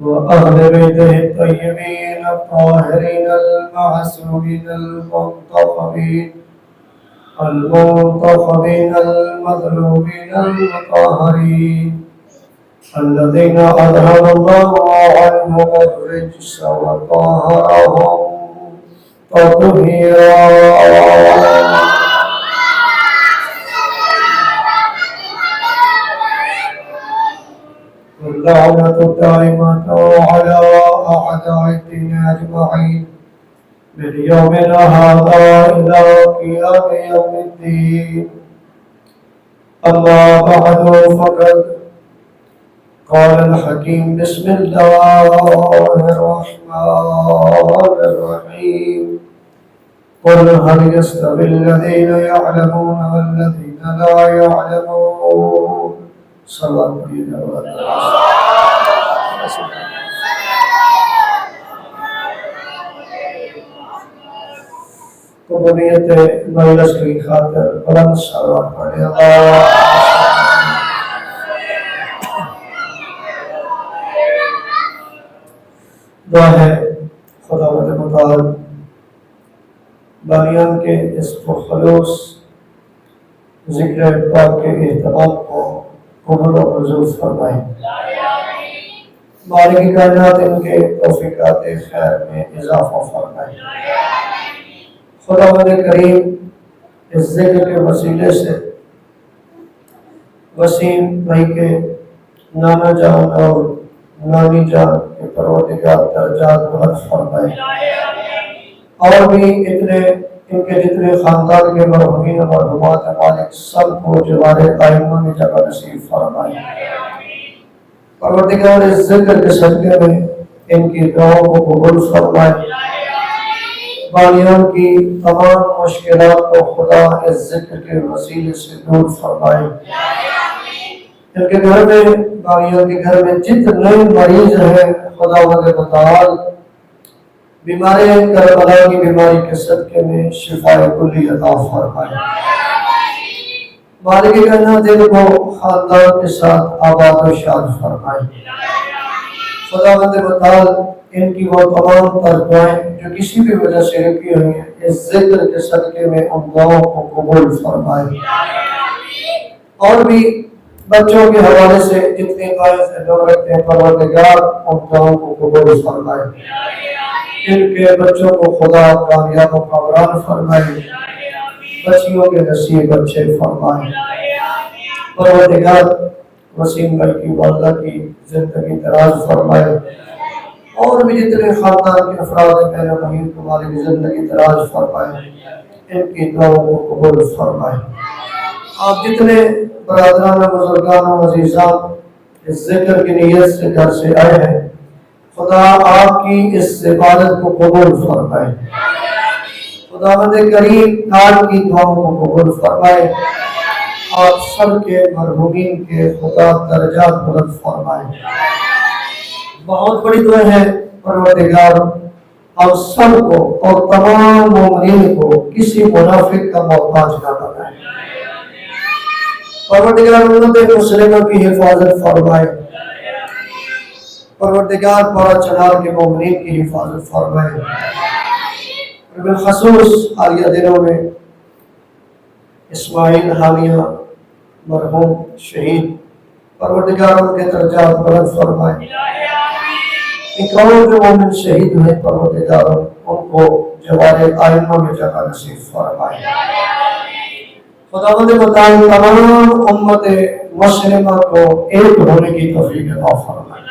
وأهل بيته الطيبين الطاهرين المعصومين المنتخبين المظلومين المطهرين الذين أذهب الله عنهم الرجس وطهرهم تطهيرا. واللعنة دائمة على أعداء الدين أجمعين من يومنا هذا إلى قيام يوم الدين. أما بعد فقد قال الحكيم بسم الله الرحمن الرحيم قل هل يستوي الذين يعلمون والذين لا يعلمون. صلى الله عليه وسلم. قبولیت مجلس کی خاطر بلند صلوات پڑھے. دعا ہے خدا متعال بانیان کے اس خلوص ذکر پاک کے اہتمام کو قبول و منظور فرمائے. مالک کائنات ان کے توفیقات خیر میں اضافہ فرمائے. خداوند کریم اس ذکر کے وسیلے سے وسیم بھائی کے نانا جان اور نانی جان کے پروردگار درجات بلند فرمائے، اور بھی اتنے ان کے جتنے خاندان کے مرحومین و مرحومات مالک سب کو جوار قائمہ میں جگہ نصیب فرمائے. پروردگار اس ذکر کے صدقے میں ان کی دعاؤں کو قبول فرمائے. بانیان کی تمام مشکلات کو خدا اس ذکر کے وسیلے سے دور فرمائے. ان کے گھر میں بانیان کے گھر میں جتنے مریض ہیں خداوند متعال بیمار کربلا کی بیماری کے صدقے میں شفاء کلی عطا فرمائے. مالک کائنات ان کو خاندان کے ساتھ آباد و شاد فرمائے. خداوند متعال ان کی وہ تمام دعائیں جو کسی بھی وجہ سے رکی ہوئی ہیں اس ذکر کے صدقے میں ان دعاؤں کو قبول فرمائے. اور بھی بچوں کے حوالے سے جتنے دعائیں جو رکھتے ہیں پروردگار ان دعاؤں کو قبول فرمائے. ان کے بچوں کو خدا کامیاب و کامران فرمائے. بچیوں کے نصیب اچھے فرمائے. پروردگار وسیم بھائی کی والدہ کی زندگی دراز فرمائے. اور بھی جتنے خاندان کے افراد ہیں پہلے مہین تمہاری زندگی دراز فرمائے. ان کی دعاؤں کو قبول فرمائے. آپ جتنے برادران بزرگان و عزیزان اس ذکر کی نیت سے گھر سے آئے ہیں خدا آپ کی اس عبادت کو قبول فرمائے. خداوند کریم آپ کی دعاؤں کو قبول فرمائے. آپ سب کے مرحومین کے خدا درجات بلند فرمائے. بہت بڑی دعا ہے پروردگار آپ سب کو اور تمام مومنین کو کسی منافق کا محتاج نہ بنائے. پروردگار امت مسلمہ کی حفاظت فرمائے. پروردگار پارا چنار کے مومنین کی حفاظت فرمائے. بالخصوص حالیہ دنوں میں اسماعیل حامیہ مرحوم شہید پروردگار ان کے درجات بلند فرمائے. اکرام جو مومن شہید ہوئے پروردگار ان کو جوار قائمہ میں جگہ نصیب فرمائے. خداوند متعال تمام امت مسلمہ کو ایک ہونے کی توفیق عطا فرمائے.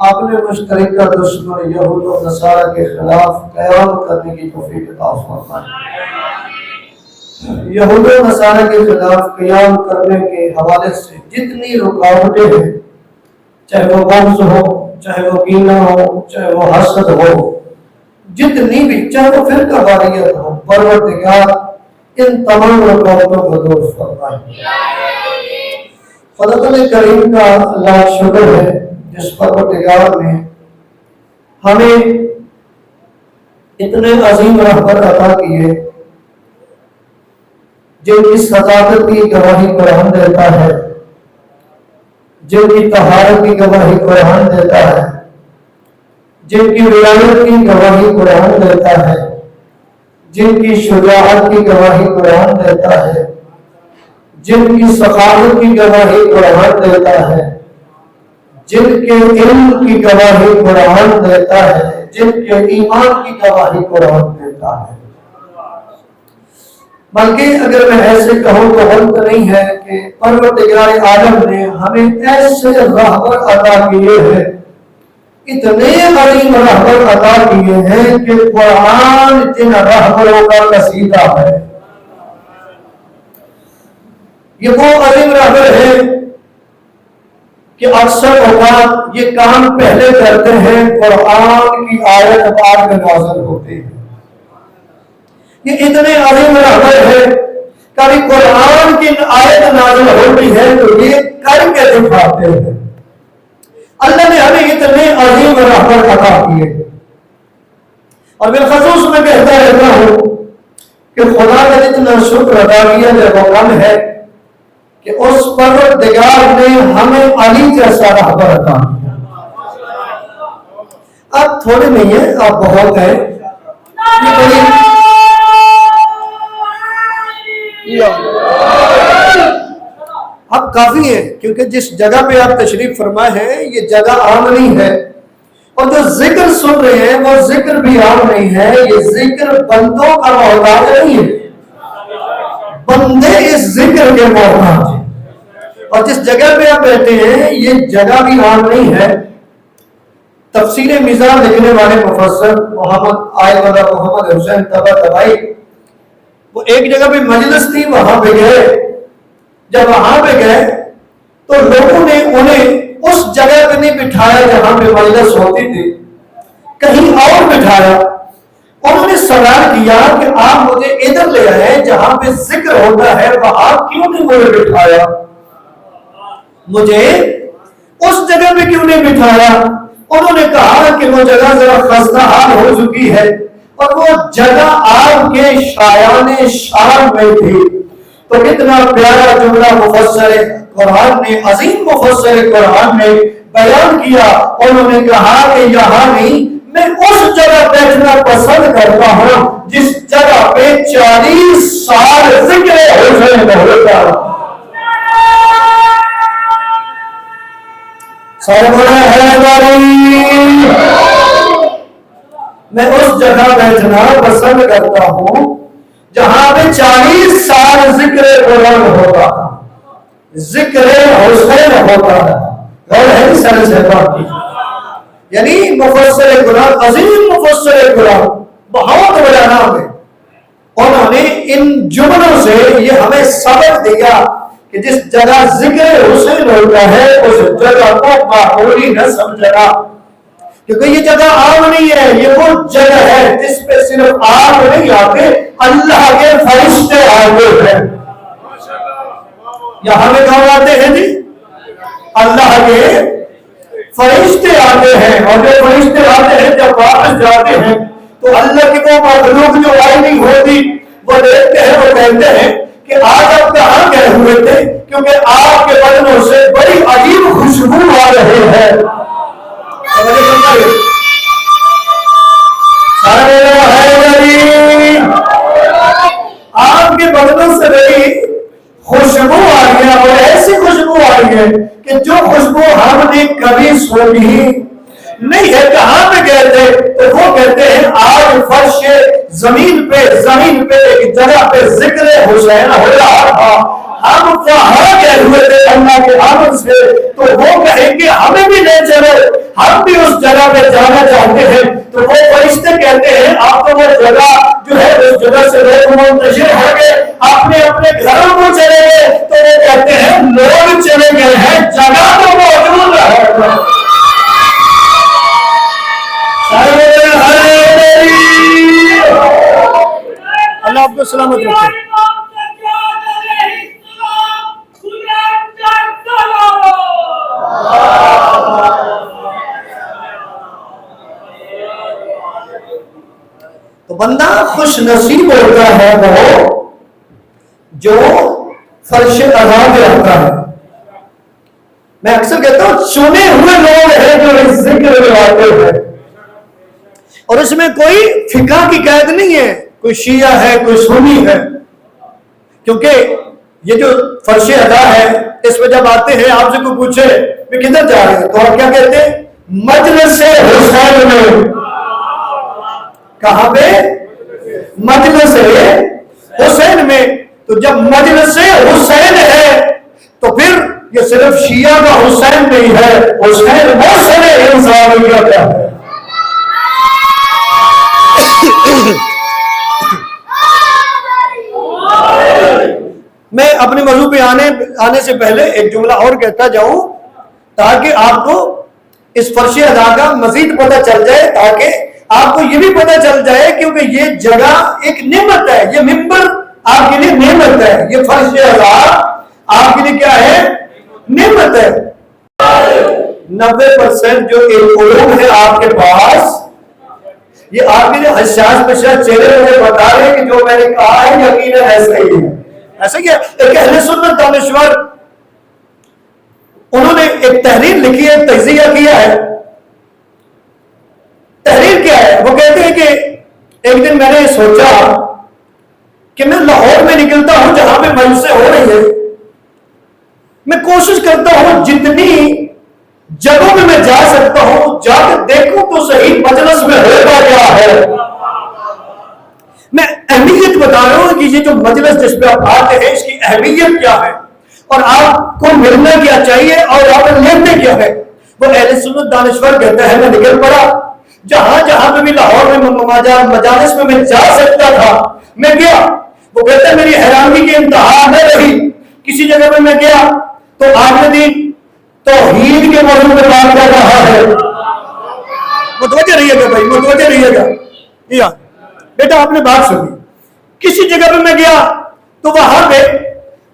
آپ نے مشترکہ دشمن یہود و نصارہ کے خلاف قیام کرنے کی توفیق عطا فرمائے. یہود و نصارہ کے خلاف قیام کرنے کے حوالے سے جتنی رکاوٹیں ہیں چاہے وہ بغض ہو چاہے وہ کینہ ہو چاہے وہ حسد ہو جتنی بھی چاہے وہ فرقہ واریت ہو پروردگار ان تمام رکاوٹوں کو دور فرمائے. خدا کریم کا لاکھ شکر ہے جس پروردگار نے ہمیں اتنے عظیم رہبر عطا کیے جن کی صداقت کی گواہی قرآن دیتا ہے. جن کی طہارت کی گواہی قرآن دیتا ہے، جن کی ولایت کی گواہی قرآن دیتا ہے، جن کی شجاعت کی گواہی قرآن دیتا ہے، جن کی سخاوت کی گواہی قرآن دیتا ہے، جن کے علم کی گواہی قرآن دیتا ہے، جن کے ایمان کی گواہی قرآن دیتا ہے۔ بلکہ اگر میں ایسے کہوں تو غلط نہیں ہے کہ پروردگار عالم نے ہمیں ایسے رہبر عطا کیے ہیں، اتنے عظیم رہبر عطا کیے ہیں کہ قرآن جن رہبروں کا قصیدہ ہے۔ یہ وہ عظیم رہبر ہے کہ اکثر اوقات یہ کام پہلے کرتے ہیں، قرآن کی آیت بعد میں نازل ہوتے ہیں۔ یہ اتنے عظیم رہبر ہے، کبھی قرآن کی آیت نازل ہوتی ہے تو یہ کر کے دکھاتے ہیں۔ اللہ نے ہمیں اتنے عظیم رہبر عطا کیے، اور بالخصوص میں کہتا رہتا ہوں کہ خدا کا جتنا شکر ادا کیا جائے وہ کم ہے کہ اس پروردگار نے ہمیں علی جیسا رہبر عطا کیا۔ آپ تھوڑے نہیں ہیں، آپ بہت ہیں۔ آپ کافی ہیں، کیونکہ جس جگہ پہ آپ تشریف فرمائے ہیں یہ جگہ عام نہیں ہے، اور جو ذکر سن رہے ہیں وہ ذکر بھی عام نہیں ہے، یہ ذکر بندوں کا محتاج نہیں ہے، بندے اس ذکر کے محتاج ہیں۔ اور جس جگہ پہ آپ بیٹھے ہیں یہ جگہ بھی عام نہیں ہے۔ تفسیر میزان لکھنے والے مفسر محمد آئے والا محمد حسین طباطبائی، وہ ایک جگہ پہ مجلس تھی، وہاں پہ گئے۔ جب وہاں پہ گئے تو لوگوں نے انہیں اس جگہ پہ نہیں بٹھایا جہاں پہ مجلس ہوتی تھی، کہیں اور بٹھایا۔ انہوں نے سوال کیا کہ آپ مجھے ادھر لے آئے جہاں پہ ذکر ہوتا ہے، وہاں کیوں نہیں مجھے بٹھایا؟ مجھے اس جگہ پہ کیوں نہیں بٹھایا؟ انہوں نے کہا کہ وہ جگہ ذرا خستہ حال ہو چکی ہے، اور وہ جگہ آپ کے شایان شان میں تھی۔ تو کتنا پیارا جملہ مفسر قرآن نے، عظیم مفسر قرآن نے بیان کیا۔ انہوں نے کہا کہ یہاں نہیں، میں اس جگہ بیٹھنا پسند کرتا ہوں جس جگہ پہ 40 سال ذکر حسین ہوتا۔ میں اس جگہ بیٹھنا پسند کرتا ہوں جہاں پہ 40 سال ذکر قرآن ہوتا ہے، ذکر حسین ہوتا ہے۔ غور ہے سر سے بات کی، یعنی مفسر قرآن، عظیم مفسر قرآن، بہت بڑا نام ہے۔ انہوں نے ان جملوں سے یہ ہمیں سبق دیا کہ جس جگہ ذکر حسین ہوتا ہے اس جگہ کو معمولی نہ سمجھنا، کیونکہ یہ جگہ عام نہیں ہے، یہ وہ جگہ ہے جس پہ صرف آپ نہیں آتے، اللہ کے فرشتے آتے ہیں۔ یہاں میں کون آتے ہیں جی؟ اللہ کے فرشتے آتے ہیں، اور جو فرشتے آتے ہیں جب واپس جاتے ہیں تو اللہ کی وہ مخلوق جو آئی نہیں ہوتی وہ دیکھتے ہیں، وہ کہتے ہیں کہ آج آپ کہاں گئے ہوئے تھے، کیونکہ آپ کے بدنوں سے بڑی عجیب خوشبو آ رہی ہے۔ آپ کے بدنوں سے بڑی خوشبو آ رہی ہے، اور ایسی خوشبو آ رہی ہے کہ جو خوشبو ہم نے کبھی سنی نہیں ہے۔ کہاں پہ گئے تھے؟ تو وہ کہتے ہیں آج فرش زمین پہ ایک جگہ پہ ذکر حسین ہو رہا تھا، ہم وہاں گئے ہوئے تھے اللہ کے آمد سے۔ تو وہ کہیں گے ہمیں بھی لے چلو، ہم بھی اس جگہ پہ جانا چاہتے ہیں۔ تو وہ فرشتے کہتے ہیں آپ تو وہ جگہ جو ہے اس جگہ سے لوگ منتشر ہو گئے، اپنے اپنے گھروں کو چلے گئے۔ تو وہ کہتے ہیں لوگ چلے گئے ہیں، جگہ تو موجود ہے۔ اللہ آپ کو سلامت رکھے۔ تو بندہ خوش نصیب ہوتا ہے وہ جو فرش اعلیٰ پہ رہتا ہے۔ میں اکثر کہتا ہوں چنے ہوئے لوگ ہیں جو اس ذکر میں آتے ہیں، اور اس میں کوئی فقہ کی قید نہیں ہے، کوئی شیعہ ہے کوئی سنی ہے، کیونکہ یہ جو فرش ادا ہے اس میں جب آتے ہیں آپ سے کوئی پوچھے کہ کدھر جا رہے ہیں تو آپ کیا کہتے ہیں؟ مجلس حسین میں۔ کہاں پہ؟ مجلس حسین میں۔ تو جب مجلس حسین ہے تو پھر یہ صرف شیعہ کا حسین نہیں ہے، حسین محسن انسانیت کا ہے۔ میں اپنے موضوع پہ آنے سے پہلے ایک جملہ اور کہتا جاؤں تاکہ آپ کو اس فرش ادا کا مزید پتہ چل جائے، تاکہ آپ کو یہ بھی پتہ چل جائے، کیونکہ یہ جگہ ایک نعمت ہے، یہ ممبر آپ کے لیے نعمت ہے، یہ فرش ادا آپ کے لیے کیا ہے؟ نعمت ہے۔ 90% جو علوم ہے آپ کے پاس، یہ آپ کے لیے حساس بشاس چہرے مجھے بتا رہے ہیں کہ جو میں نے کہا ہے یقیناً ایسا ہی ہے۔ ایسا کیا ایک اہل سنت دانشور انہوں نے ایک تحریر لکھی ہے، تجزیہ کیا ہے۔ تحریر کیا ہے؟ وہ کہتے ہیں کہ ایک دن میں نے سوچا کہ میں لاہور میں نکلتا ہوں جہاں پہ مجلسیں ہو رہی ہے، میں کوشش کرتا ہوں جتنی جگہوں میں جا سکتا ہوں جا کے دیکھوں تو صحیح مجلس میں ہوگا کیا ہے۔ میں اہمیت بتا رہا ہوں کہ یہ جو مجلس جس پہ آپ آتے ہیں اس کی اہمیت کیا ہے اور آپ کو ملنا کیا چاہیے اور آپ لیتے کیا ہے۔ وہ اہل سنت دانشور کہتا ہے میں نکل پڑا، جہاں جہاں پہ بھی لاہور میں مجالس میں جا سکتا تھا میں گیا۔ وہ کہتا ہے میری حیرانی کی انتہا نہ رہی، کسی جگہ پہ میں گیا تو آخری دن توحید کے موضوع پہ بات کر رہا ہے۔ متوجہ رہیے گا بھائی، متوجہ رہیے گا بیٹا، آپ نے بات سنی۔ کسی جگہ پہ میں گیا تو وہاں پہ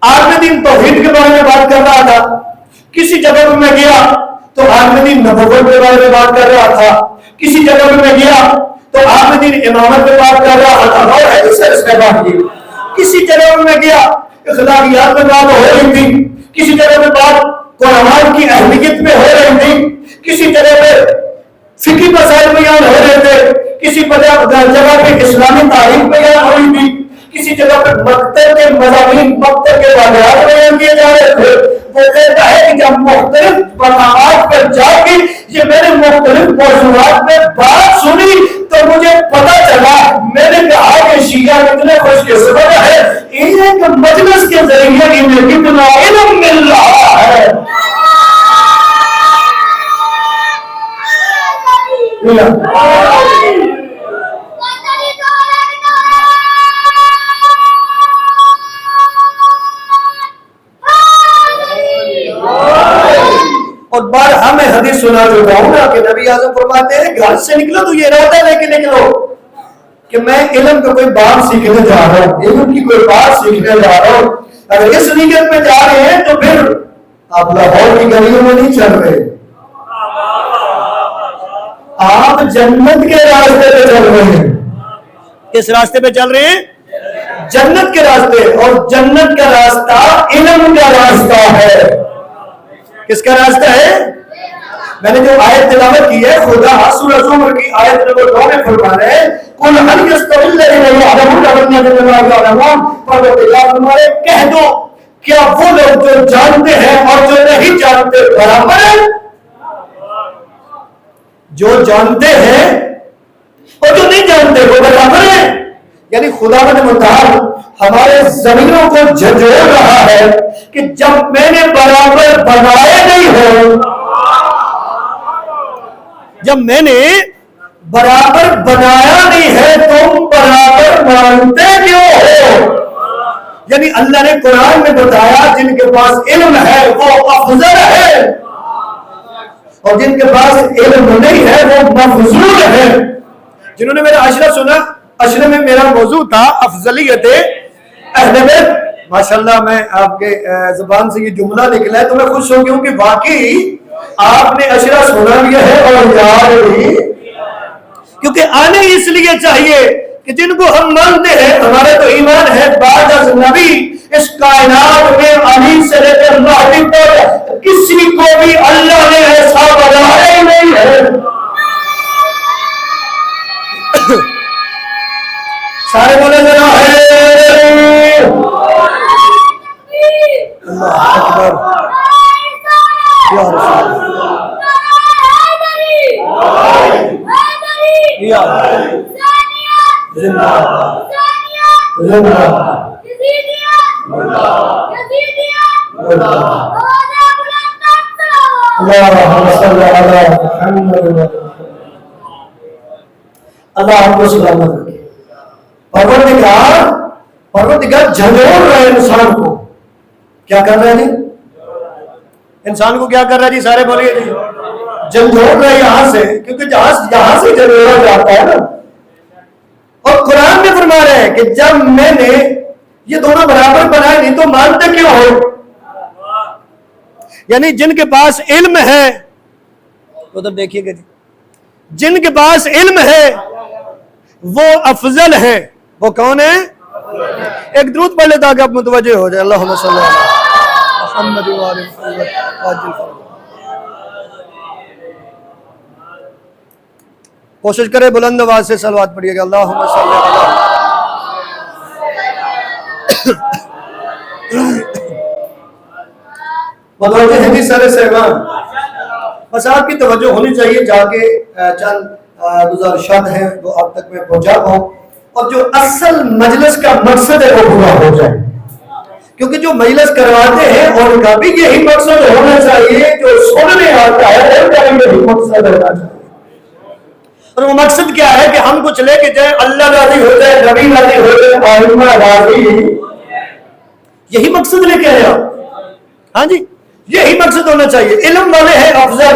آخری دن توحید کے بارے میں بات کر رہا تھا، کسی جگہ پہ میں گیا تو آخری دن نبوت کے بارے میں بات کر رہا تھا، کسی جگہ پہ میں گیا تو آخری دن امامت پہ بات کر رہا تھا اور اس نے بات کی۔ کسی جگہ پہ میں گیا اخلاقیات پہ بات ہو رہی تھی، کسی جگہ پہ بات قرآن کی اہمیت پہ ہو رہی تھی، کسی جگہ پہ فقہی مسائل بیان ہو رہے تھے، کسی جگہ پہ اسلامی تاریخ بیان ہو رہی تھی، کسی جگہ پہ مکتب کے مضامین، مکتب کے واقعات بیان کیے جا رہے تھے۔ وہ کہتا ہے کہ جب مختلف مقامات پر جا کے یہ میں نے مختلف موضوعات میں بات سنی تو مجھے پتا چلا، میں نے کہا کہ شیعہ کتنے خوش قسمت ہے، ایک مجلس کے ذریعے انہیں کتنا علم مل رہا ہے۔ اور بارہا میں حدیث سنا چکا ہوں نا کہ نبی اعظم فرماتے ہیں گھر سے نکلو تو یہ ارادہ لے کے نکلو کہ میں علم کا کوئی باب سیکھنے جا رہا ہوں، علم کی کوئی بات سیکھنے جا رہا ہوں۔ اگر اس نیت میں جا رہے ہیں تو پھر آپ لاہور کی گلیوں میں نہیں چل رہے، آپ جنت کے راستے پہ چل رہے ہیں۔ کس راستے پہ چل رہے ہیں؟ جنت کے راستے، اور جنت کا راستہ علم کا راستہ ہے۔ کس کا راستہ ہے؟ میں نے جو آیت تلاوت کی ہے خدا سورہ زمر کی آیت نمبر 2 میں فرما رہے ہیں قل هل يستوي الذين يعلمون والذين لا يعلمون، پروردگار تمہارے کہہ دو کیا وہ لوگ جو جانتے ہیں اور جو نہیں جانتے برابر ہیں؟ جو جانتے ہیں اور جو نہیں جانتے وہ برابر ہیں۔ یعنی خداوند متعال ہمارے زمینوں کو جھنجھوڑ رہا ہے کہ جب میں نے برابر بنائے نہیں ہو، جب میں نے برابر بنایا نہیں ہے تم برابر مانتے کیوں ہو؟ یعنی اللہ نے قرآن میں بتایا جن کے پاس علم ہے وہ افضل ہے اور جن کے پاس علم نہیں ہے وہ مفضول ہے۔ جنہوں نے میرا عشرہ سنا، عشرے میں میرا موضوع تھا افضلیت اہل بیت۔ ماشاءاللہ میں آپ کے زبان سے یہ جملہ نکلا ہے تو میں خوش ہو گیا ہوں کہ واقعی آپ نے عشرہ سنا بھی ہے اور یاد بھی، کیونکہ آنے اس لیے چاہیے کہ جن کو ہم مانتے ہیں، ہمارا تو ایمان ہے بعد از نبی اس کائنات میں علی سے لے کر مہدی تک کسی کو بھی اللہ نے ایسا بنایا ہی نہیں ہے. سارے بولے ذرا ہے اللہ اکبر یا رسول یا زندہ زندہ اللہم صلی علی محمد. اللہ آپ کو سلامت رکھے. پروردگار جھنجھوڑ رہا ہے انسان کو. کیا کر رہا ہے جی؟ انسان کو کیا کر رہا ہے جی؟ سارے بولیے جی. جھنجھوڑ رہا ہے یہاں سے، کیونکہ یہاں سے جھنجھوڑا جاتا ہے نا. اور قرآن میں فرما رہے ہیں کہ جب میں نے یہ دونوں برابر بنائے نہیں تو مانتے کیوں ہو؟ یعنی جن کے پاس علم ہے، ادھر دیکھیے گا جی، جن کے پاس علم ہے وہ افضل ہے. وہ کون ہے؟ ایک درود پڑھ لے تاکہ آپ متوجہ ہو جائے. اللہم صلی علی محمد و آل محمد. کوشش کرے بلند آواز سے صلوات پڑھیے گا. اللہم صلی علی. متوجہ ہیں جی سارے صاحبان؟ بس آپ کی توجہ ہونی چاہیے. جا کے چند گزارشات ہیں وہ اب تک میں پہنچا پاؤں اور جو اصل مجلس کا مقصد ہے وہ پورا ہو جائے. کیونکہ جو مجلس کرواتے ہیں ان کا بھی یہی مقصد ہونا چاہیے، جو سننے آتا ہے ان کا بھی یہی مقصد ہونا چاہیے. اور وہ مقصد کیا ہے کہ ہم کچھ لے کے جائیں، اللہ راضی ہو جائے، نبی راضی ہو جائے، آئمہ راضی. یہی مقصد لے کے آئے آپ. ہاں جی، یہی مقصد ہونا چاہیے. علم والے ہیں افضل،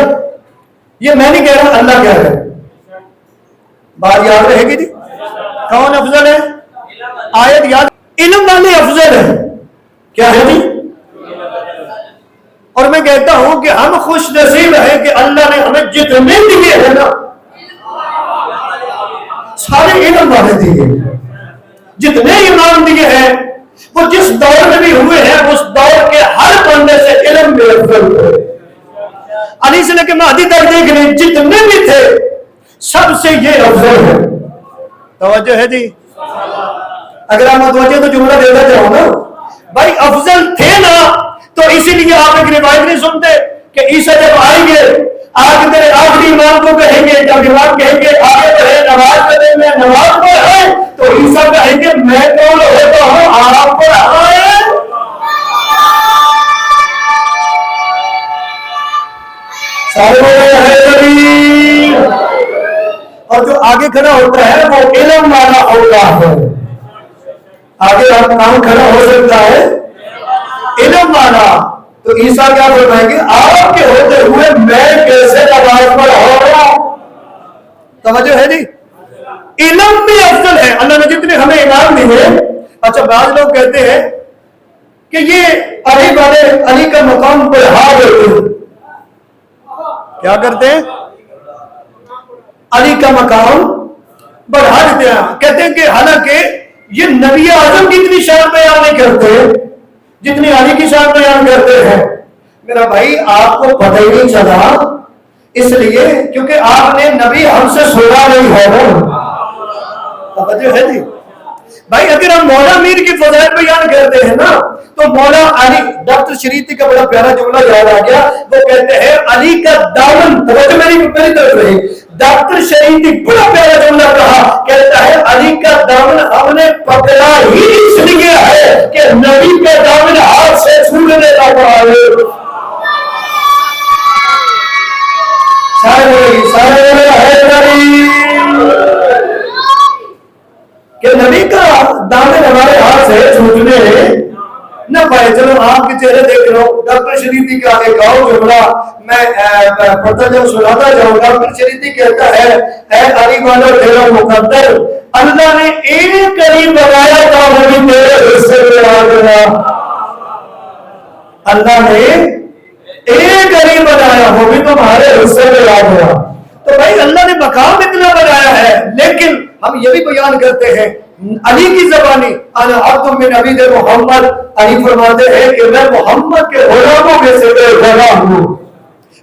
یہ میں نہیں کہہ رہا، اللہ کہہ رہا ہے. بات یاد رہے گی جی. کون افضل ہے؟ آیت یاد. علم والے افضل ہے. کیا ہے جی؟ اور میں کہتا ہوں کہ ہم خوش نصیب ہیں کہ اللہ نے ہمیں جتنے دیے ہیں نا سارے علم والے دیے. جتنے ایمان دیے ہیں وہ جس دور میں بھی ہوئے ہیں اس دور کے ہر بندے سے علم میں افضل ہے. علی سے لے کے مہدی تک دیکھ لیں، جتنے بھی تھے سب سے یہ افضل ہے. توجہ ہے جی؟ اگر آپ متوجہ تو جملہ دیتا جاؤ نا بھائی. افضل تھے نا تو اسی لیے آپ ایک روایت نہیں سنتے کہ عیسیٰ جب آئیں گے آج تیرے آخری امام کو کہیں گے، جب امام کہیں گے آگے بڑھے نماز پڑھیں میں نماز پڑھیں تو عیسیٰ کہیں گے میں کون ہوتا ہوں آپ پڑھائیں. اور جو آگے کھڑا ہوتا ہے وہ علم والا ہوتا ہے. آگے آپ کام کھڑا ہو سکتا ہے علم والا. تو عیسیٰ کیا فرمائیں گے؟ آپ کے ہوتے ہوئے میں کیسے نماز پڑھاؤں؟ توجہ ہے جی؟ علم بھی افضل ہے. اللہ نے جتنے ہمیں انعام دیے. اچھا بعض لوگ کہتے ہیں کہ یہ علی والے علی کا مقام بڑھا دیتے ہیں. کیا کرتے ہیں؟ علی کا مقام بڑھا دیتے ہیں. کہتے ہیں کہ حالانکہ یہ نبی اعظم کی اتنی شان بیان نہیں کرتے جتنی علی کی شان بیان کرتے ہیں. میرا بھائی آپ کو پتہ ہی نہیں چلا اس لیے کیونکہ آپ نے نبی ہم سے سنا نہیں ہوگا. توجہ ہے جی بھائی. اگر ہم مولا میر کی فضائل بیان کرتے ہیں نا تو مولا علی ڈاکٹر شریعتی کا بڑا پیارا جملہ یاد آ گیا. وہ کہتے ہیں علی کا دامن. توجہ میری طرف رہی. ڈاکٹر شریعتی بڑا پیارا جملہ کہا. کہتا ہے علی کا دامن ہم نے پکڑا ہی اس لیے ہے کہ نبی کا دامن ہاتھ سے چھوٹنے لگا ہے. کہ نبی کا دامن ہمارے ہاتھ سے چھوٹنے نہ پائے. چلو آپ کے چہرے دیکھ رہا ہوں. ڈاکٹر شریعتی کا ایک اور جملہ میں پڑھتا جاؤں سناتا جاؤں. ڈاکٹر شریعتی کہتا ہے اے علی والا تیرا مقدر اللہ نے ایک علی بنایا تھا وہ بھی تیرے حصے میں آ گیا. اللہ نے ایک علی بنایا وہ بھی تمہارے حصے میں آ گیا. تو بھائی اللہ نے مقام اتنا بنایا ہے لیکن ہم یہ بھی بیان کرتے ہیں علی کی زبانی انا عبد من عبید محمد، علی فرماتے ہیں کہ میں محمد کے غلاموں میں سے ایک غلام ہوں۔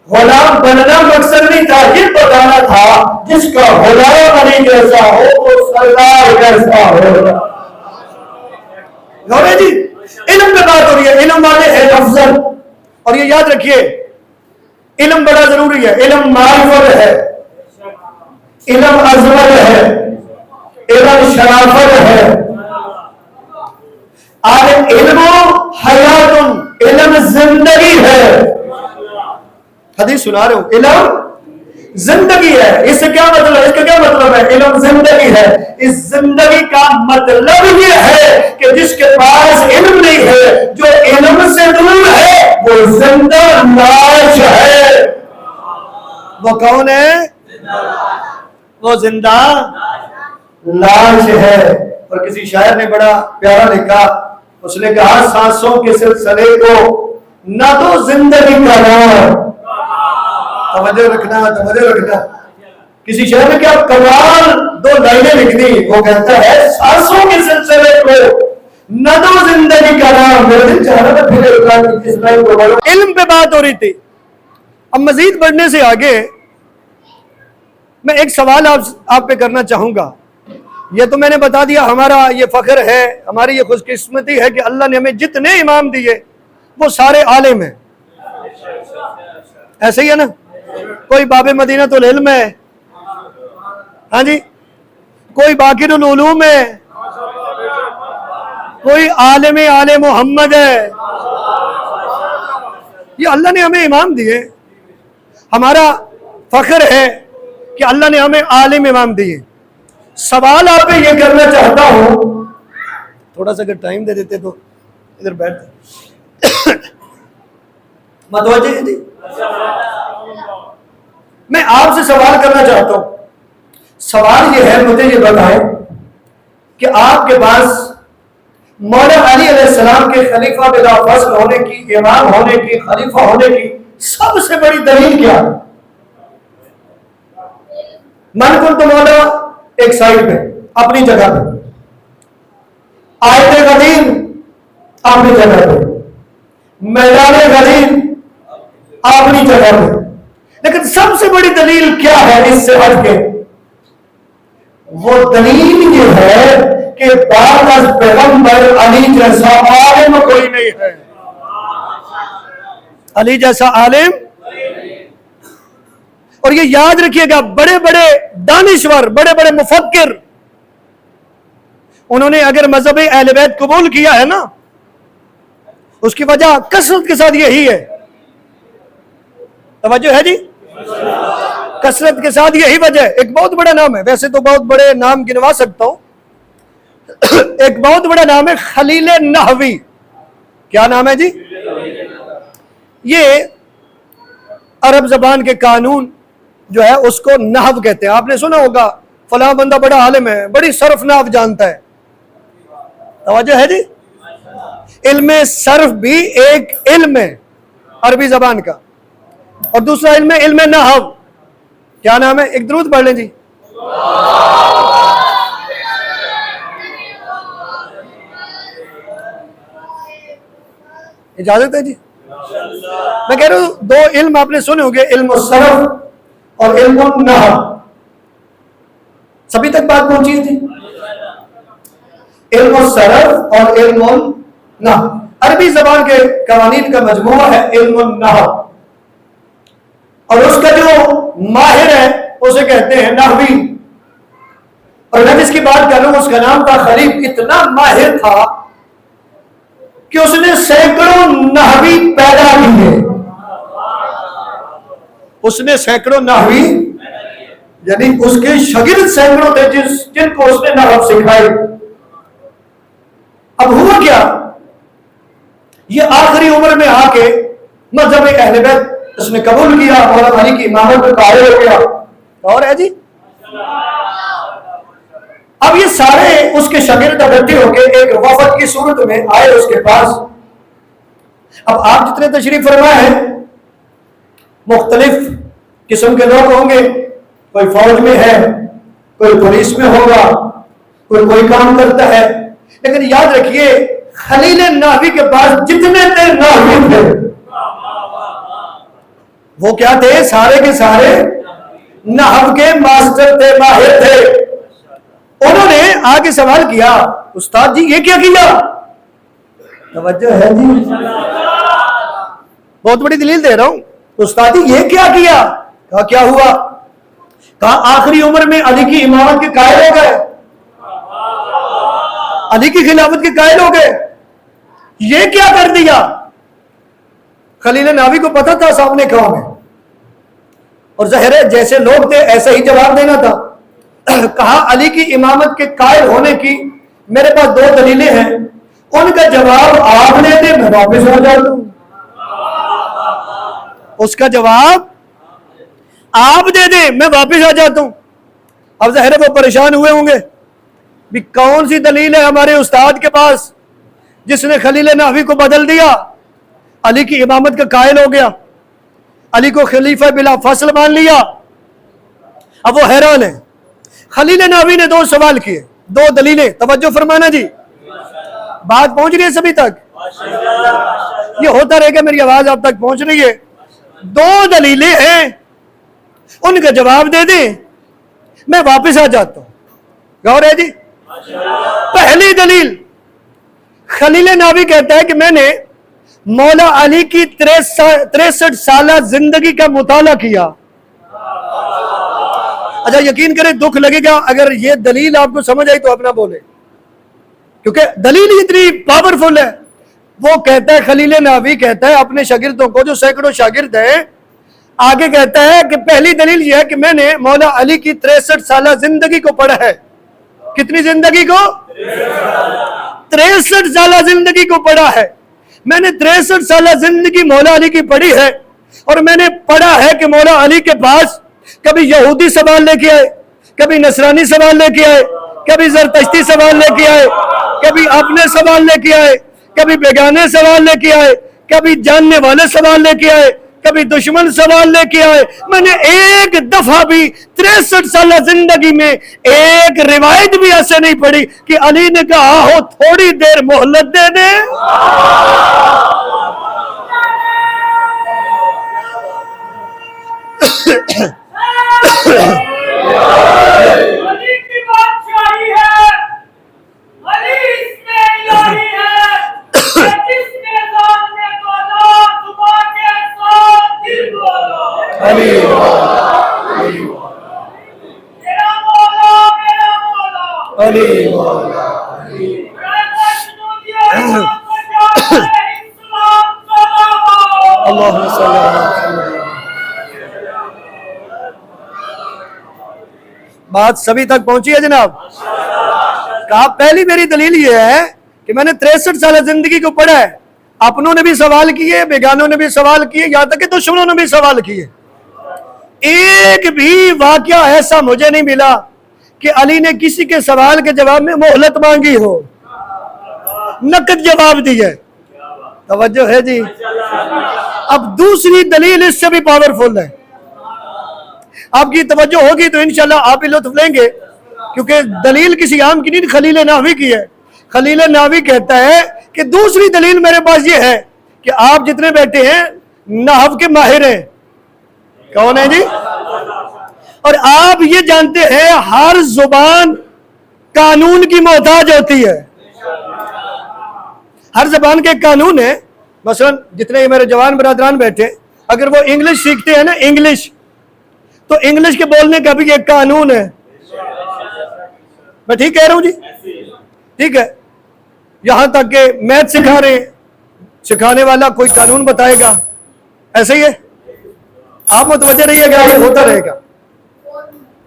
غلام بننا مقصد نہیں تھا، یہ بتانا تھا جس کا غلام علی جیسا ہو وہ سردار جیسا ہو۔ جی علم پہ بات ہو رہی ہے، علم والے ہیں افضل، اور یہ یاد رکھیے علم بڑا ضروری ہے، علم معرفت ہے، علم عظمت ہے، علم شرافت ہے، علم حیات، علم زندگی ہے۔ حدیث سنا رہے ہو، علم زندگی ہے۔ اس سے کیا مطلب ہے؟ اس کا کیا مطلب ہے؟ علم زندگی ہے۔ اس زندگی کا مطلب یہ ہے کہ جس کے پاس علم نہیں ہے، جو علم سے دور ہے، وہ زندہ لاش ہے۔ وہ کون ہے؟ وہ زندہ لاش ہے۔ اور کسی شاعر نے بڑا پیارا لکھا، اس نے کہا سانسوں کے سلسلے کو نہ تو زندگی کا نام۔ توجہ رکھنا، توجہ رکھنا۔ کسی شہر میں کیا کمال دو لائنیں لکھ دی، وہ کہتا ہے سانسوں کے سلسلے کو نہ تو زندگی کا نام۔ میرے دل چاہ رہا تھا پھر اس لائن کو بڑھو۔ علم پہ بات ہو رہی تھی، اب مزید بڑھنے سے آگے میں ایک سوال آپ پہ کرنا چاہوں گا۔ یہ تو میں نے بتا دیا ہمارا یہ فخر ہے، ہماری یہ خوش قسمتی ہے کہ اللہ نے ہمیں جتنے امام دیے وہ سارے عالم ہیں، ایسے ہی ہے نا؟ کوئی باب مدینہ العلم ہے، ہاں جی، کوئی باقر العلوم ہے، کوئی عالم آل محمد ہے۔ یہ اللہ نے ہمیں امام دیے، ہمارا فخر ہے کہ اللہ نے ہمیں عالم امام دیے۔ سوال آپ پہ یہ کرنا چاہتا ہوں، تھوڑا سا اگر ٹائم دے دیتے تو ادھر بیٹھتے۔ متوجہ جی، میں آپ سے سوال کرنا چاہتا ہوں۔ سوال یہ ہے، مجھے یہ بتائیں کہ آپ کے پاس مولا علی علیہ السلام کے خلیفہ بلا فصل ہونے کی، امام ہونے کی، خلیفہ ہونے کی سب سے بڑی دلیل کیا ہے؟ من کنت مولا ایک سائڈ پہ اپنی جگہ پہ، آیت قدیم اپنی جگہ پہ، میدان غدیر اپنی جگہ پہ، لیکن سب سے بڑی دلیل کیا ہے اس سے ہٹ کے؟ وہ دلیل یہ ہے کہ بعد از پیغمبر علی جیسا عالم کوئی نہیں ہے۔ علی جیسا عالم، اور یہ یاد رکھیے گا، بڑے بڑے دانشور، بڑے بڑے مفکر، انہوں نے اگر مذہب اہل بیت قبول کیا ہے نا، اس کی وجہ کثرت کے ساتھ یہی ہے۔ توجہ ہے جی؟ کثرت کے ساتھ یہی وجہ ہے۔ ایک بہت بڑا نام ہے، ویسے تو بہت بڑے نام گنوا سکتا ہوں، ایک بہت بڑا نام ہے خلیل نحوی۔ کیا نام ہے جی؟ یہ عرب زبان کے قانون جو ہے اس کو نحو کہتے ہیں۔ آپ نے سنا ہوگا فلاں بندہ بڑا عالم ہے، بڑی صرف نحو جانتا ہے۔ توجہ ہے جی؟ علم صرف بھی ایک علم ہے عربی زبان کا، اور دوسرا علم ہے علم نحو۔ کیا نام ہے؟ ایک درود پڑھ لیں جی۔ اجازت ہے جی؟ میں کہہ رہا ہوں دو علم آپ نے سنے ہوں گے، علم الصرف اور علم النحو۔ سبھی تک بات پہنچی تھی؟ علم الصرف اور علم النحو عربی زبان کے قوانین کا مجموعہ ہے علم النحو، اور اس کا جو ماہر ہے اسے کہتے ہیں نحوی۔ اور میں جس کی بات کر رہا ہوں اس کا نام تھا خلیل۔ اتنا ماہر تھا کہ اس نے سینکڑوں نحوی پیدا کیے، اس نے سینکڑوں نحوی، یعنی اس کے شاگرد سینکڑوں تھے جن کو اس نے نحو سکھائی۔ اب ہوا کیا، یہ آخری عمر میں آ کے مذہب اہل بیت اس نے قبول کیا، مولا علی کی امامت میں قائل ہو گیا۔ اور ہے جی، اب یہ سارے اس کے شاگرد اکٹھے ہو کے ایک وفد کی صورت میں آئے اس کے پاس۔ اب آپ جتنے تشریف فرما ہیں مختلف قسم کے لوگ ہوں گے، کوئی فوج میں ہے، کوئی پولیس میں ہوگا، کوئی کام کرتا ہے، لیکن یاد رکھیے خلیل نحوی کے پاس جتنے تھے نحوی تھے وہ کیا تھے؟ سارے کے سارے نحو کے ماسٹر تھے، ماہر تھے۔ انہوں نے آگے سوال کیا، استاد جی یہ کیا کیا؟ توجہ ہے جی، بہت بڑی دلیل دے رہا ہوں، استاد جی یہ کیا کیا؟ کہا کیا ہوا؟ کہا آخری عمر میں علی کی امامت کے قائل ہو گئے، علی کی خلافت کے قائل ہو گئے، یہ کیا کر دیا؟ خلیل نحوی کو پتا تھا سامنے کون ہے، اور ظاہر ہے جیسے لوگ تھے ایسا ہی جواب دینا تھا۔ کہا علی کی امامت کے قائل ہونے کی میرے پاس دو دلیلیں ہیں، ان کا جواب آپ نے دے، میں واپس آ جاتا ہوں۔ اس کا جواب آپ دے دیں، میں واپس آ جاتا ہوں۔ اب ظاہر ہے وہ پریشان ہوئے ہوں گے بھی کون سی دلیل ہے ہمارے استاد کے پاس جس نے خلیل نحوی کو بدل دیا، علی کی امامت کا قائل ہو گیا، علی کو خلیفہ بلا فصل مان لیا۔ اب وہ حیران ہے۔ خلیل نحوی نے دو سوال کیے، دو دلیلیں، توجہ فرمانا جی، بات پہنچ رہی ہے سبھی تک؟ یہ ہوتا رہے گا، میری آواز آپ تک پہنچ رہی ہے؟ دو دلیلیں ہیں، ان کا جواب دے دیں، میں واپس آ جاتا ہوں۔ غور ہے جی؟ پہلی دلیل، خلیل نحوی کہتا ہے کہ میں نے مولا علی کی 63 سالہ زندگی کا مطالعہ کیا۔ اچھا یقین کریں دکھ لگے گا اگر یہ دلیل آپ کو سمجھ آئی تو اپنا بولے، کیونکہ دلیل اتنی پاورفل ہے۔ وہ کہتا ہے، خلیل نحوی کہتا ہے اپنے شاگردوں کو جو سینکڑوں شاگرد ہیں، آگے کہتا ہے کہ پہلی دلیل یہ ہے کہ میں نے مولا علی کی 63 سالہ زندگی کو پڑھا ہے۔ کتنی زندگی کو؟ 63 سالہ زندگی کو پڑھا ہے۔ میں نے 63 سالہ زندگی مولا علی کی پڑھی ہے، اور میں نے پڑھا ہے کہ مولا علی کے پاس کبھی یہودی سوال لے کے آئے، کبھی نصرانی سوال لے کے آئے، کبھی زرتشتی سوال لے کے آئے، کبھی اپنے سوال لے کے آئے، کبھی بیگانے سوال لے کے آئے، کبھی جاننے والے سوال لے کے آئے، کبھی دشمن سوال لے کے آئے۔ میں نے ایک دفعہ بھی 63 سالہ زندگی میں ایک روایت بھی ایسے نہیں پڑھی کہ علی نے کہا ہو تھوڑی دیر مہلت دے دیں۔ علی کی بادشاہی ہے، علی اس میں الہی ہے، جس کے سامنے بولا زبان کے ساتھ دل بولا، علی میرا مولا میرا مولا، علی اللہم صلی اللہ علیہ وسلم۔ بات سبھی تک پہنچی ہے جناب؟ کہا پہلی میری دلیل یہ ہے کہ میں نے 63 سالہ زندگی کو پڑھا ہے، اپنوں نے بھی سوال کیے، بیگانوں نے بھی سوال کیے، یہاں تک کہ دشمنوں نے بھی سوال کیے، ایک بھی واقعہ ایسا مجھے نہیں ملا کہ علی نے کسی کے سوال کے جواب میں مہلت مانگی ہو، نقد جواب دیے۔ توجہ ہے جی؟ اب دوسری دلیل اس سے بھی پاورفل ہے، آپ کی توجہ ہوگی تو انشاءاللہ آپ ہی لطف لیں گے، کیونکہ دلیل کسی عام کی نہیں، خلیل نحوی کی ہے۔ خلیل نحوی کہتا ہے کہ دوسری دلیل میرے پاس یہ ہے کہ آپ جتنے بیٹھے ہیں نحو کے ماہر ہیں۔ کون ہے جی؟ اور آپ یہ جانتے ہیں ہر زبان قانون کی محتاج ہوتی ہے، ہر زبان کے قانون ہے۔ مثلا جتنے میرے جوان برادران بیٹھے، اگر وہ انگلش سیکھتے ہیں نا، انگلش، تو انگلش کے بولنے کا بھی ایک قانون ہے۔ میں ٹھیک کہہ رہا ہوں جی؟ ٹھیک ہے۔ یہاں تک کہ میتھ سکھا رہے ہیں، سکھانے والا کوئی قانون بتائے گا، ایسے ہی ہے۔ آپ متوجہ رہیے گا، یہ ہوتا رہے گا۔